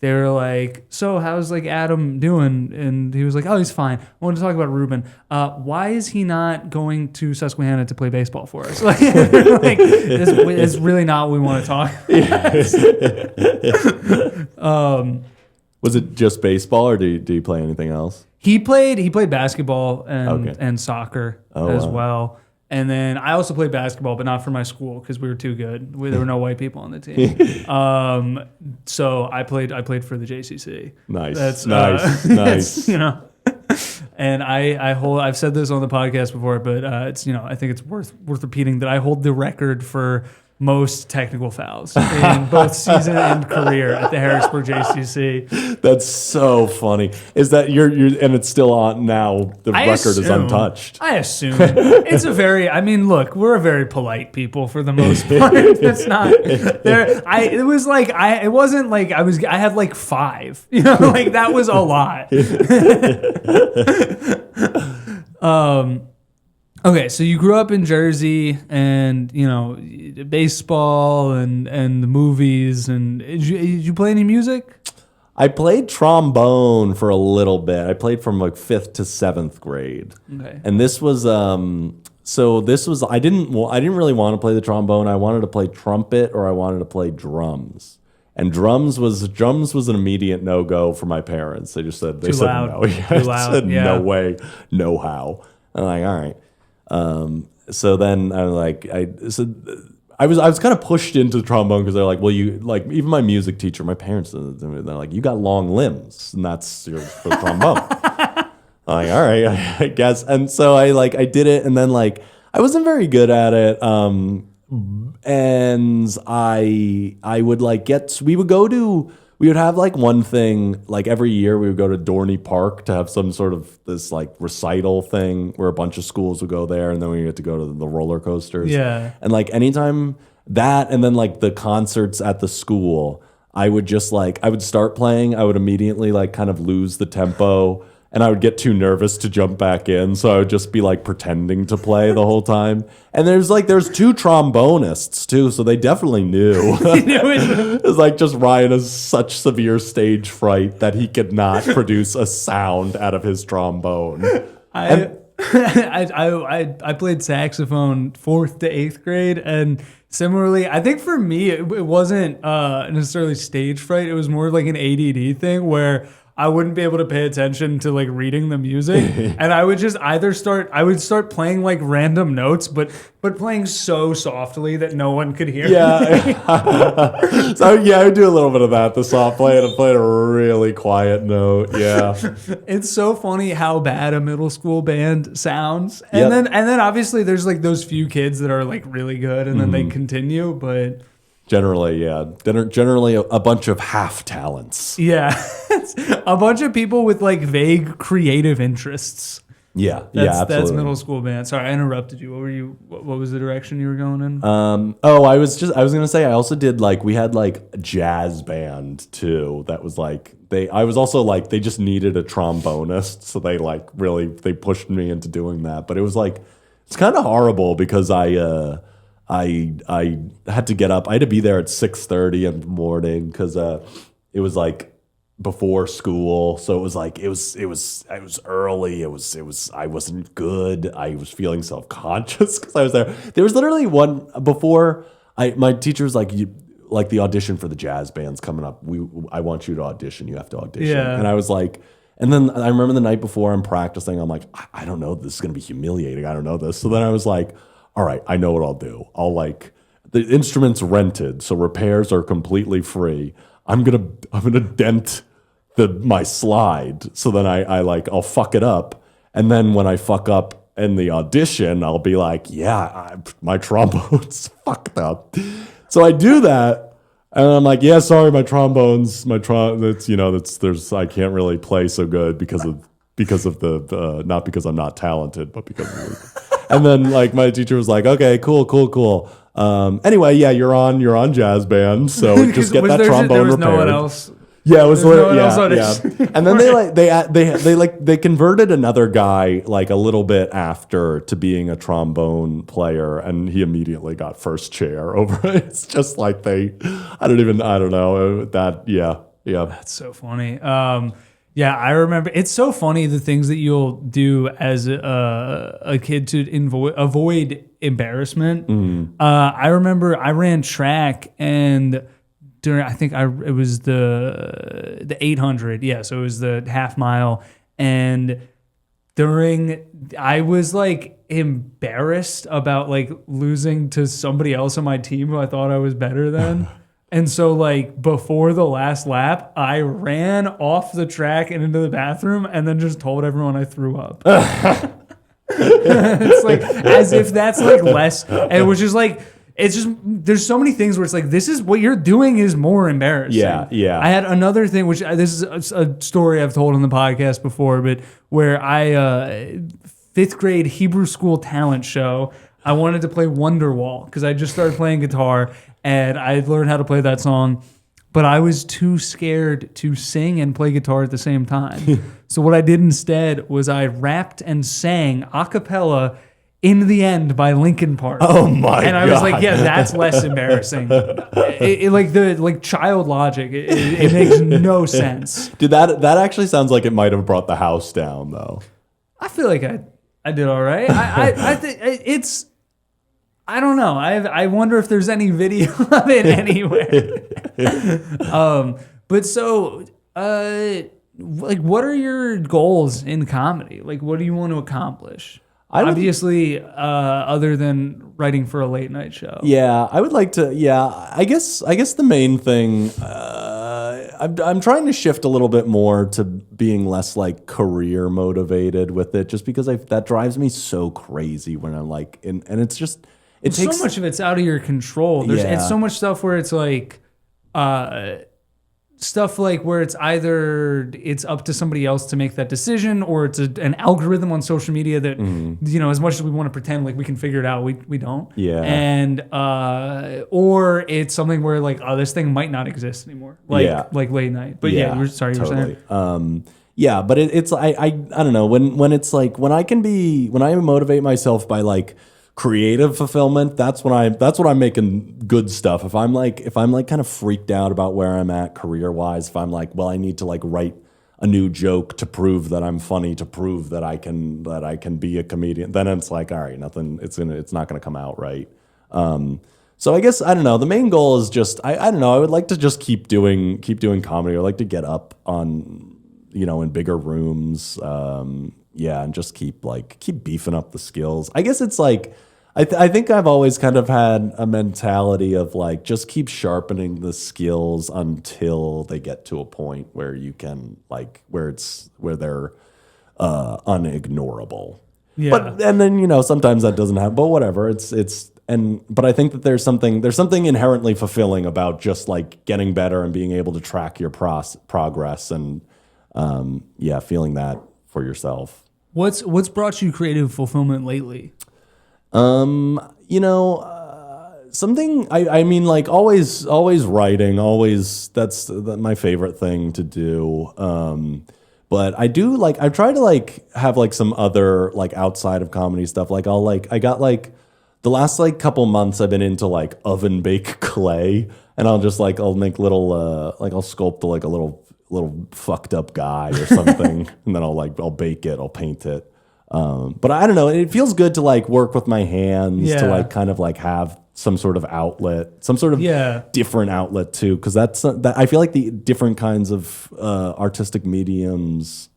they were like, "So how's like Adam doing?" And he was like, "Oh, he's fine." I wanted to talk about Ruben. Why is he not going to Susquehanna to play baseball for us? Like, it's really not what we want to talk about. Was it just baseball, or do you play anything else? He played basketball and soccer as well. And then I also played basketball, but not for my school because we were too good. There were no white people on the team. So I played for the JCC. Nice. That's nice. And I've said this on the podcast before, but it's I think it's worth repeating that I hold the record for most technical fouls in both season and career at the Harrisburg JCC. That's so funny. Is that you're and it's still on now? The record is untouched. I assume it's look, we're a very polite people for the most part. It's not there. It wasn't like I had like 5. Like that was a lot. Okay, so you grew up in Jersey, and baseball and the movies, and did you play any music? I played trombone for a little bit. I played from like 5th to 7th grade. Okay. And this was I didn't really want to play the trombone. I wanted to play trumpet, or I wanted to play drums. And drums was an immediate no-go for my parents. They said Too loud. no. Too loud. Said yeah. No way, no how. I'm like, all right. So then I was kind of pushed into the trombone because they're like, well, you like even my music teacher, my parents, they're like, you got long limbs, and that's for the trombone. I'm like, all right, I guess. And so I did it, and then like I wasn't very good at it. And I would like we would have like one thing, like every year we would go to Dorney Park to have some sort of this like recital thing where a bunch of schools would go there, and then we get to go to the roller coasters. Yeah. And like anytime that, and then like the concerts at the school, I would just I would start playing, I would immediately like kind of lose the tempo and I would get too nervous to jump back in, so I would just be like pretending to play the whole time. And there's two trombonists too, so they definitely knew. It's like just Ryan has such severe stage fright that he could not produce a sound out of his trombone. I played saxophone 4th to 8th grade, and similarly, I think for me it wasn't necessarily stage fright. It was more like an ADD thing where I wouldn't be able to pay attention to like reading the music, and I would just I would start playing like random notes, but playing so softly that no one could hear. Yeah. So yeah, I would do a little bit of that. The soft play and play a really quiet note. Yeah. It's so funny how bad a middle school band sounds, and then obviously there's like those few kids that are like really good, and then they continue, but. Generally, yeah. Generally a bunch of half talents. Yeah. A bunch of people with like vague creative interests. Yeah. That's Absolutely. middle school band. Sorry, I interrupted you. What was the direction you were going in? I was going to say, I also did like, we had like a jazz band too. That was like, I was also like, they just needed a trombonist. So they pushed me into doing that. But it was like, it's kind of horrible because I had to get up. I had to be there at 6:30 in the morning because it was like before school. So it was like it was early. It was I wasn't good. I was feeling self-conscious because I was there. There was literally one before my teacher was like, like the audition for the jazz band's coming up. I want you to audition. You have to audition. Yeah. And I was like, and then I remember the night before I'm practicing, I'm like, I don't know. This is going to be humiliating. I don't know this. So then I was like, all right, I know what I'll do. The instrument's rented, so repairs are completely free. I'm gonna dent my slide, so then I'll fuck it up, and then when I fuck up in the audition, I'll be like, yeah, my trombone's fucked up. So I do that, and I'm like, yeah, sorry, I can't really play so good because of the not because I'm not talented, but because of and then like my teacher was like, okay, cool. Anyway, yeah, you're on jazz band, so just get that trombone there was repaired. No one else. Yeah, it was yeah. And then they converted another guy like a little bit after to being a trombone player, and he immediately got first chair over it. It's just like I don't know that. Yeah. That's so funny. Yeah, I remember. It's so funny the things that you'll do as a kid to avoid embarrassment. I remember I ran track, and during it was the 800. Yeah, so it was the half mile, and I was like embarrassed about like losing to somebody else on my team who I thought I was better than. And so, like, before the last lap, I ran off the track and into the bathroom and then just told everyone I threw up. It's like, as if that's, like, less. And it was just, like, it's just, there's so many things where it's like, this is what you're doing is more embarrassing. Yeah. I had another thing, which this is a story I've told on the podcast before, but where 5th grade Hebrew school talent show, I wanted to play Wonderwall because I just started playing guitar. And I learned how to play that song, but I was too scared to sing and play guitar at the same time. So what I did instead was I rapped and sang a cappella "In the End" by Linkin Park. Oh my God. And I was like, yeah, that's less embarrassing. Like child logic. It makes no sense. Dude, that actually sounds like it might have brought the house down though. I feel like I did all right. I think it's. I don't know. I wonder if there's any video of it anywhere. But so, like, what are your goals in comedy? Like, what do you want to accomplish? Obviously, other than writing for a late night show. Yeah, I would like to. Yeah, I guess the main thing. I'm trying to shift a little bit more to being less like career motivated with it, just because that drives me so crazy when I'm like, and it's just. It takes so much of it's out of your control. It's so much stuff where it's like, stuff like where it's either it's up to somebody else to make that decision, or it's an algorithm on social media that as much as we want to pretend like we can figure it out, we don't. Yeah. And or it's something where like, oh, this thing might not exist anymore. Like late night. But yeah, you were saying. Yeah, but it's I don't know when it's like when I motivate myself by like creative fulfillment. That's when I'm making good stuff. If I'm like kind of freaked out about where I'm at career wise, if I'm like, well, I need to like write a new joke to prove that I'm funny, to prove that I can be a comedian, then it's like, all right, nothing. It's not gonna come out right. So I guess I don't know. The main goal is just I don't know. I would like to just keep doing comedy. I like to get up on in bigger rooms. And just keep beefing up the skills. I guess it's like I think I've always kind of had a mentality of like just keep sharpening the skills until they get to a point where you can like where they're unignorable. Yeah. But and then sometimes that doesn't happen. But whatever. But I think that there's something inherently fulfilling about just like getting better and being able to track your progress and feeling that for yourself. What's brought you creative fulfillment lately? Something I mean like always writing, always that's my favorite thing to do. But I do like I try to like have like some other like outside of comedy stuff. Like I got like the last like couple months I've been into like oven bake clay, and I'll make little I'll sculpt like a little fucked up guy or something, and then I'll bake it, I'll paint it. But I don't know. It feels good to like work with my hands to like kind of like have some sort of outlet, some sort of different outlet too. Because that I feel like the different kinds of artistic mediums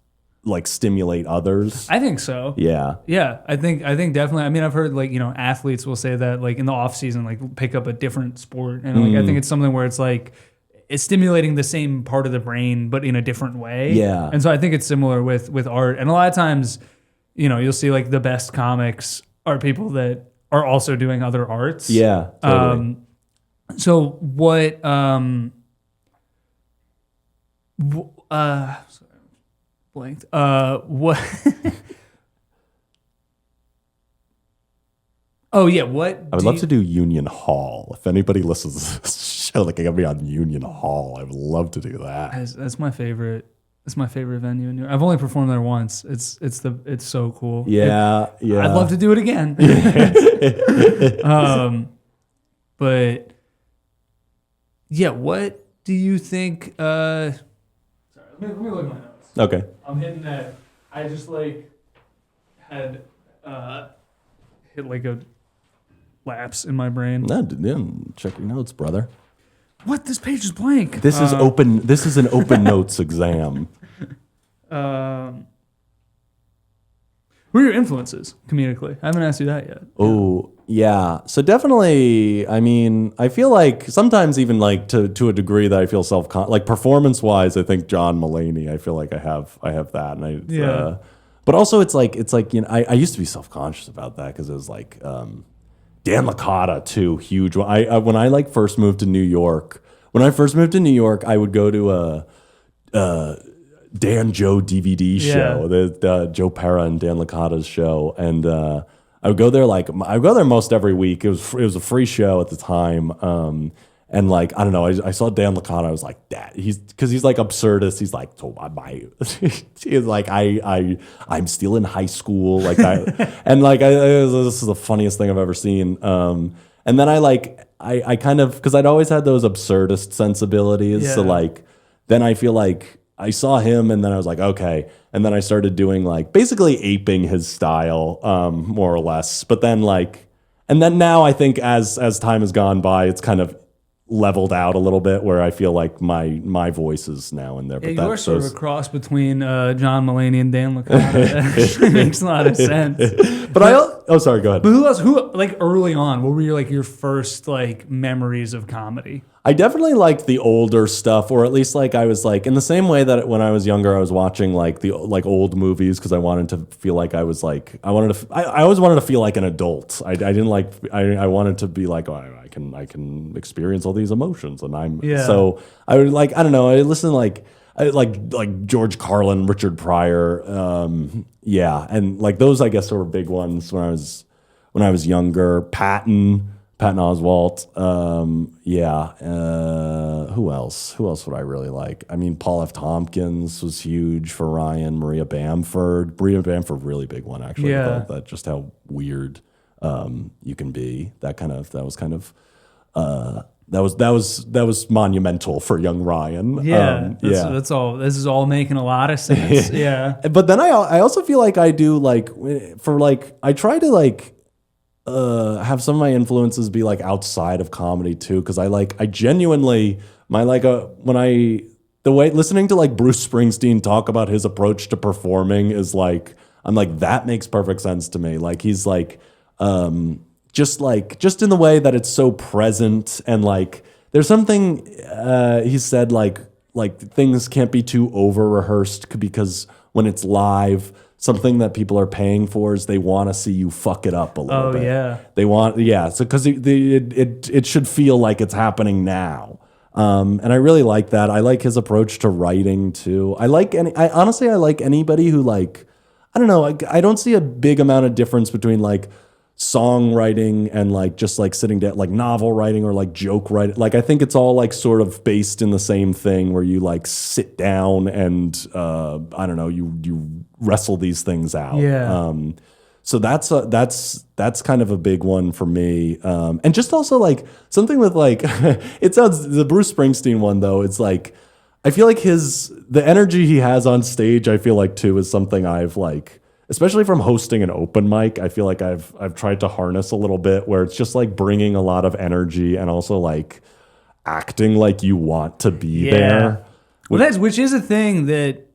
like stimulate others. I think so. Yeah. Yeah. I think definitely. I mean, I've heard like, athletes will say that like in the off season, like pick up a different sport. And like, I think it's something where it's like, it's stimulating the same part of the brain, but in a different way. Yeah. And so I think it's similar with art. And a lot of times, you'll see like the best comics are people that are also doing other arts. Yeah. Totally. So what, blanked. What? Oh yeah, what? I would love to do Union Hall. If anybody listens to this show, like I gotta be on Union Hall, I would love to do that. That's my favorite. It's my favorite venue in New York. I've only performed there once. It's so cool. Yeah. I'd love to do it again. But yeah, what do you think? Sorry, let me look at my notes. Okay. I'm hitting that. I just like had hit like a lapse in my brain. No, check your notes, brother. What? This page is blank. This is open. This is an open notes exam. Who are your influences comedically? I haven't asked you that yet. Oh, yeah. So definitely, I mean, I feel like sometimes even like to a degree that I feel like performance wise, I think John Mulaney, I feel like I have that. And but also it's like, I used to be self-conscious about that because it was like, Dan Licata too, huge. When I first moved to New York, I would go to a Dan Joe DVD show, the Joe Pera and Dan Licata's show, and I would go there most every week. It was a free show at the time, and like I don't know, I saw Dan Licata. I was like, that he's like absurdist. He's like, so he's like I'm still in high school like that, and like this is the funniest thing I've ever seen. And then I kind of because I'd always had those absurdist sensibilities, so like then I feel like I saw him, and then I was like, okay. And then I started doing like basically aping his style, more or less. But then and then now I think as time has gone by, it's kind of leveled out a little bit where I feel like my voice is now in there. But you're sort of a cross between John Mulaney and Dan Licata. That actually makes a lot of sense. But sorry, go ahead. But who else? Who like early on? What were your first like memories of comedy? I definitely liked the older stuff, or at least like I was like in the same way that when I was younger, I was watching like the old movies because I wanted to feel like I was like I always wanted to feel like an adult. I didn't like I wanted to be like I can experience all these emotions, and so I would like I don't know I listen to like George Carlin, Richard Pryor, and like those I guess were big ones when I was younger. Patton. Patton Oswalt. Who else? Who else would I really like? I mean, Paul F. Tompkins was huge for Ryan. Maria Bamford. Really big one, actually. Yeah. That just how weird you can be. That was monumental for young Ryan. That's all. This is all making a lot of sense. Yeah. But then I also feel like I do like I try to have some of my influences be like outside of comedy too, because I genuinely the way listening to like Bruce Springsteen talk about his approach to performing is like I'm like that makes perfect sense to me. Like he's just in the way that it's so present, and like there's something he said like things can't be too over rehearsed, because when it's live, something that people are paying for is they want to see you fuck it up a little bit. Yeah. They want, so because it should feel like it's happening now. And I really like that. I like his approach to writing too. I like anybody who like, I don't know, I don't see a big amount of difference between like songwriting and like just like sitting down, like novel writing or like joke writing. Like I think it's all like sort of based in the same thing, where you like sit down and I don't know, you wrestle these things out. Yeah. So that's kind of a big one for me. And just also like something with like it sounds, the Bruce Springsteen one though, it's like I feel like the energy he has on stage, I feel like too, is something I've like, especially from hosting an open mic, I feel like I've tried to harness a little bit, where it's just like bringing a lot of energy and also like acting like you want to be there. Well, which is a thing that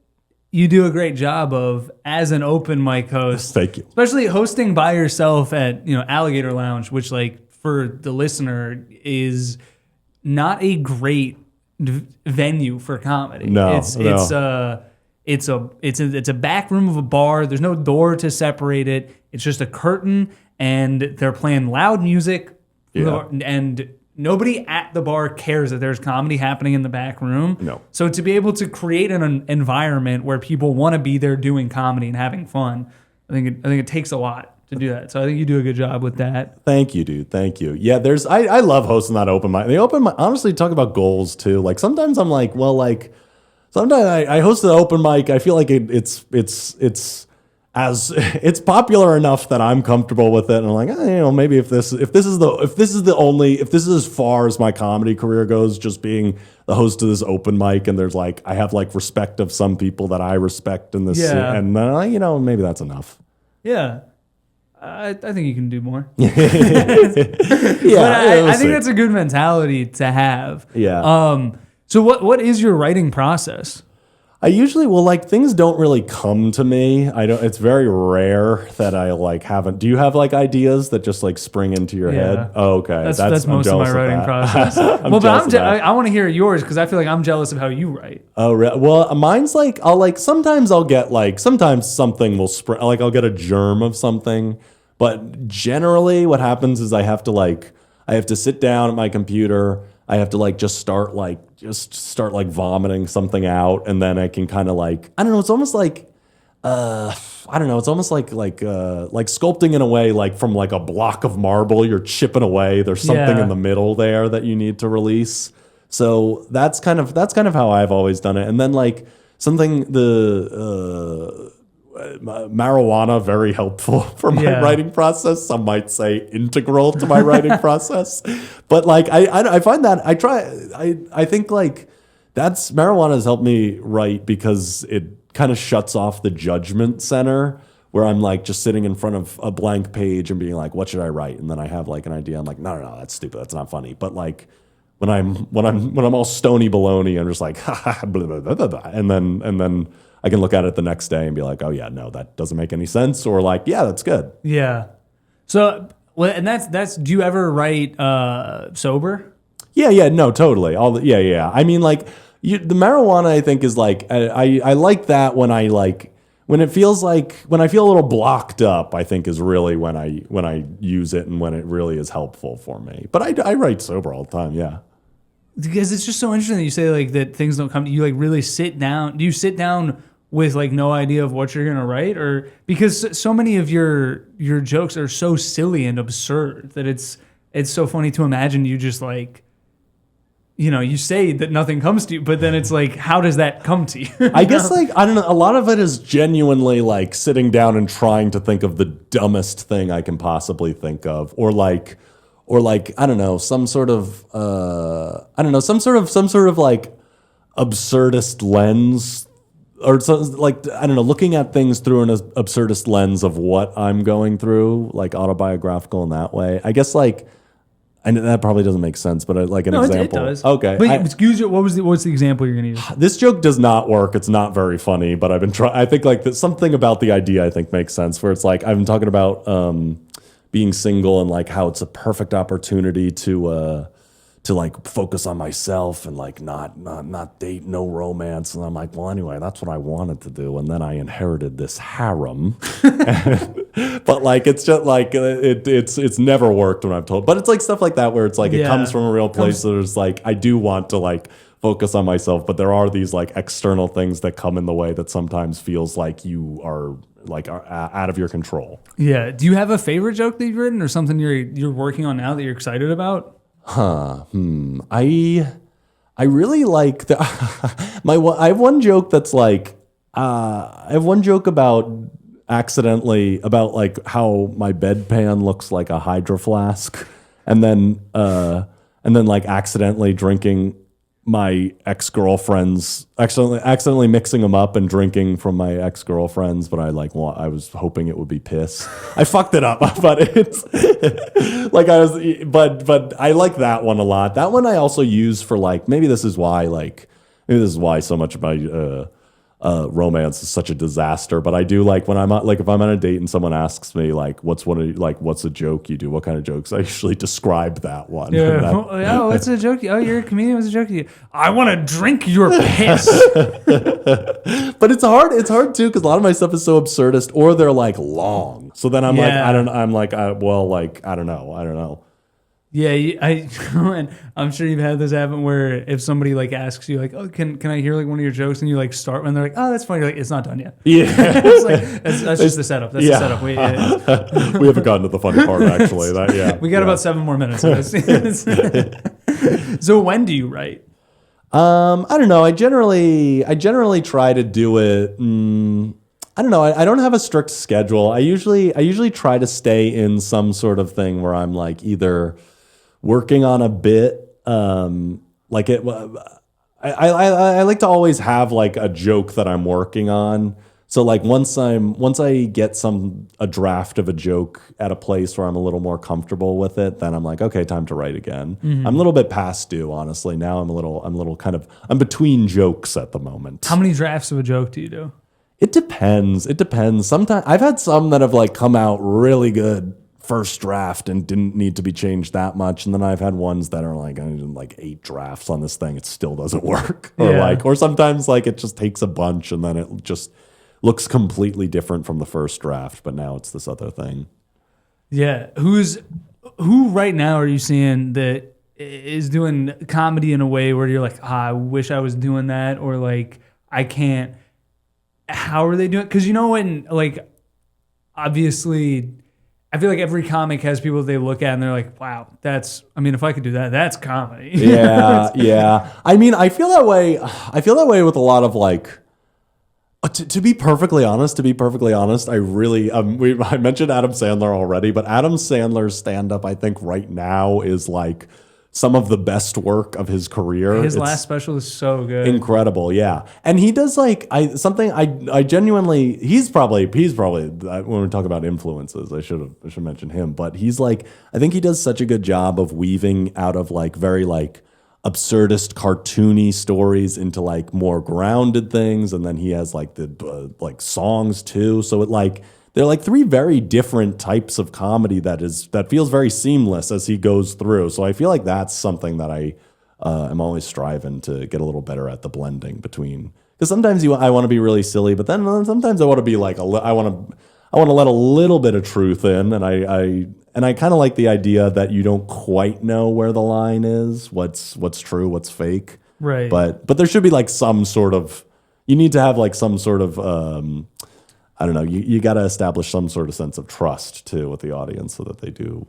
you do a great job of as an open mic host. Thank you. Especially hosting by yourself at, Alligator Lounge, which like for the listener is not a great venue for comedy. It's a back room of a bar. There's no door to separate it. It's just a curtain, and they're playing loud music. Yeah. And nobody at the bar cares that there's comedy happening in the back room. No. So to be able to create an environment where people want to be there doing comedy and having fun, I think it takes a lot to do that. So I think you do a good job with that. Thank you, dude. Thank you. Yeah, I love hosting that open mic. The open mic, honestly, talk about goals too. Like sometimes I'm like, well, like sometimes I host the open mic. I feel like it's popular enough that I'm comfortable with it, and I'm like, maybe if this is as far as my comedy career goes, just being the host of this open mic, and there's like I have like respect of some people that I respect in this, and maybe that's enough. Yeah. I think you can do more. Yeah, but I think that's a good mentality to have. Yeah. So what is your writing process? I usually, things don't really come to me. It's very rare that I haven't. Do you have ideas that just spring into your head? Oh, okay. That's most of my writing process. I want to hear yours, because I feel like I'm jealous of how you write. Oh, really? Well, mine's sometimes I'll get sometimes something will spring, I'll get a germ of something, but generally what happens is I have to sit down at my computer. I have to just start vomiting something out, and then I can kind of I don't know. It's almost It's almost like sculpting in a way, from a block of marble. You're chipping away. There's something in the middle there that you need to release. So that's kind of how I've always done it. And then marijuana, very helpful for my writing process. Some might say integral to my writing process. But I find that I think that's marijuana has helped me write, because it kind of shuts off the judgment center, where I'm just sitting in front of a blank page and being like, what should I write? And then I have an idea. I'm like, no, that's stupid. That's not funny. But when I'm all stony baloney, I'm just like, ha ha, blah, blah, blah, blah, blah. And then I can look at it the next day and be like, oh yeah, no, that doesn't make any sense. Or yeah, that's good. Yeah. So, and that's, do you ever write sober? Yeah, no, totally. I mean, the marijuana, I think, is I like that when when it feels when I feel a little blocked up, I think is really when I use it, and when it really is helpful for me. But I write sober all the time, yeah. Because it's just so interesting that you say that things don't come. You really sit down. Do you sit down with no idea of what you're gonna write, or because so many of your jokes are so silly and absurd that it's it's so funny to imagine you just like, you say that nothing comes to you, but then it's like, how does that come to you? I guess like, I don't know, a lot of it is genuinely like sitting down and trying to think of the dumbest thing I can possibly think of, or like I don't know, some sort of like absurdist lens, or something like, I don't know, looking at things through an absurdist lens of what I'm going through, like autobiographical in that way. I guess like, and that probably doesn't make sense, but like an example. It does. Okay. But excuse me, what's the example you're going to use? This joke does not work. It's not very funny, but I've been trying. I think like something about the idea I think makes sense, where it's like, I've been talking about being single and like how it's a perfect opportunity to like focus on myself and like not date, no romance. And I'm like, well, anyway, that's what I wanted to do. And then I inherited this harem. But like, it's just like, it's never worked when I've told, but it's like stuff like that, where it's like, it comes from a real place. So there's like, I do want to like focus on myself, but there are these like external things that come in the way that sometimes feels like you are out of your control. Yeah. Do you have a favorite joke that you've written, or something you're working on now that you're excited about? I really like I have one joke that's like, I have one joke about like how my bedpan looks like a hydro flask, and then like accidentally drinking my ex-girlfriend's, accidentally mixing them up and drinking from my ex-girlfriend's, but I was hoping it would be piss. I fucked it up, but it's like but I like that one a lot. That one I also use for like, maybe this is why so much of my romance is such a disaster. But I do like when I'm like, if I'm on a date and someone asks me like, what's a joke you do? What kind of jokes? I usually describe that one. Yeah. What's a joke? Oh, you're a comedian. What's a joke you do? I want to drink your piss. But it's hard. It's hard too, because a lot of my stuff is so absurdist, or they're like long. So then I'm like, I don't know. Yeah, I'm sure you've had this happen where if somebody like asks you like, oh, can I hear like one of your jokes, and you like start when they're like, oh, that's funny. You're like, it's not done yet. Yeah, it's like that's just the setup. That's the setup. We haven't gotten to the funny part actually. We got about 7 more minutes of this. So when do you write? I don't know. I generally try to do it. I don't know. I don't have a strict schedule. I usually try to stay in some sort of thing where I'm like either working on a bit, like it. I like to always have like a joke that I'm working on. So like once I get a draft of a joke at a place where I'm a little more comfortable with it, then I'm like, okay, time to write again. Mm-hmm. I'm a little bit past due, honestly. Now I'm between jokes at the moment. How many drafts of a joke do you do? It depends. Sometimes I've had some that have like come out really good first draft and didn't need to be changed that much, and then I've had ones that are like, I did like 8 drafts on this thing, it still doesn't work, or sometimes like it just takes a bunch and then it just looks completely different from the first draft, but now it's this other thing. Yeah, who right now are you seeing that is doing comedy in a way where you're like, I wish I was doing that, or like I can't? How are they doing? Because when like obviously. I feel like every comic has people they look at and they're like, wow, if I could do that, that's comedy. Yeah. I mean, I feel that way with a lot of like, to be perfectly honest, I really, I mentioned Adam Sandler already, but Adam Sandler's stand-up, I think right now is like some of the best work of his career. His last special is so good. Incredible, yeah. And he does like I genuinely, he's probably when we talk about influences, I should mention him, but he's like, I think he does such a good job of weaving out of like very like absurdist cartoony stories into like more grounded things, and then he has like the like songs too. So it like they're like 3 very different types of comedy that feels very seamless as he goes through. So I feel like that's something that I am always striving to get a little better at, the blending between. Because sometimes I want to be really silly, but then sometimes I want to be like I want to let a little bit of truth in, and I kind of like the idea that you don't quite know where the line is, what's true, what's fake. Right. But there should be like some sort of, you need to have like some sort of I don't know, you got to establish some sort of sense of trust too with the audience so that they do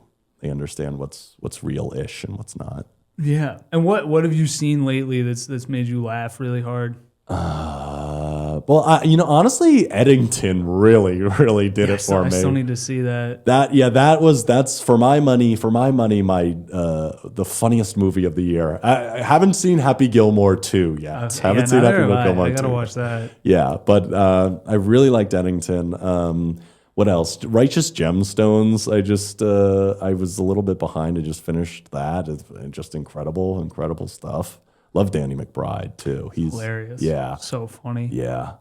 understand what's real-ish and what's not. Yeah. And what have you seen lately that's made you laugh really hard? Well, honestly, Eddington really did it for me. I still need to see that. That's for my money, my the funniest movie of the year. I haven't seen Happy Gilmore 2 yet. Haven't seen Happy Gilmore 2. I gotta watch that. Yeah, but I really liked Eddington. What else? Righteous Gemstones. I was a little bit behind. I just finished that. It's just incredible stuff. Love Danny McBride too. He's hilarious. Yeah, so funny. Yeah.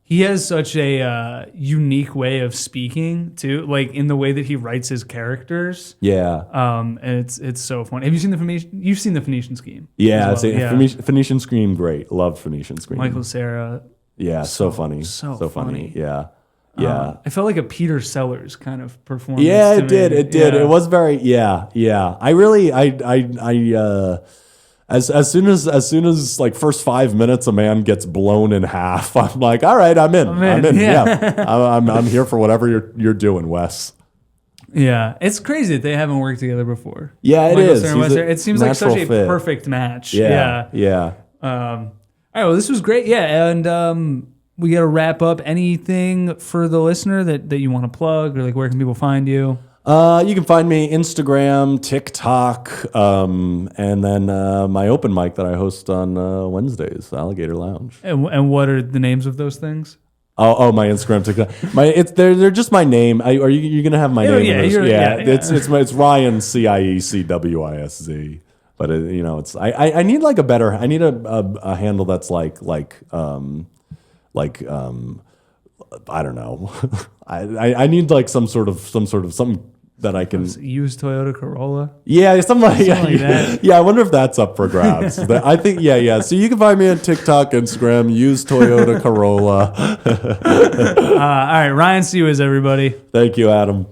He has such a unique way of speaking too, like in the way that he writes his characters. Yeah. And it's so funny. Have you seen the Phoenician? You've seen the Phoenician Scheme. Yeah. Phoenician Scheme. Great. Love Phoenician Scheme. Michael Cera. Yeah. So funny. So funny. Yeah. I felt like a Peter Sellers kind of performance. Yeah, it did. Yeah. It was very. Yeah. I really. As soon as like first 5 minutes a man gets blown in half, I'm like, all right, I'm in. Yeah. I'm here for whatever you're doing, Wes. Yeah, it's crazy that they haven't worked together before. Yeah, it Michael is. Cera and Wes, it seems like such a fit. perfect match. Yeah. All right, well, this was great. Yeah, and we got to wrap up. Anything for the listener that you want to plug, or like where can people find you? You can find me Instagram, TikTok, and then my open mic that I host on Wednesdays, Alligator Lounge. And what are the names of those things? Oh, my Instagram, TikTok. They're just my name. Are you gonna have my name? It's Ryan Ciecwisz. But I need like I need a handle that's like I don't know. I need like some sort of something that I can use Toyota Corolla. Yeah, something like that. Yeah, I wonder if that's up for grabs. I think yeah. So you can find me on TikTok, Instagram. Use Toyota Corolla. All right, Ryan Ciecwisz, everybody. Thank you, Adam.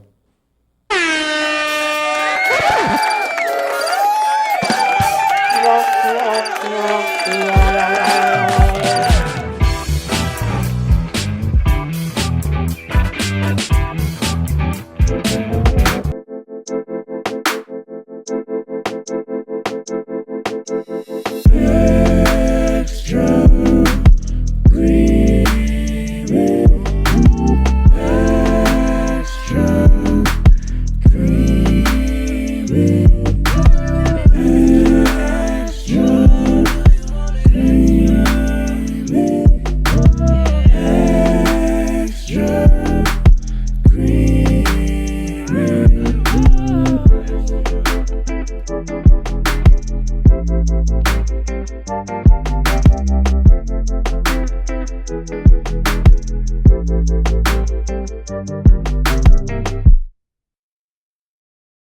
Yeah.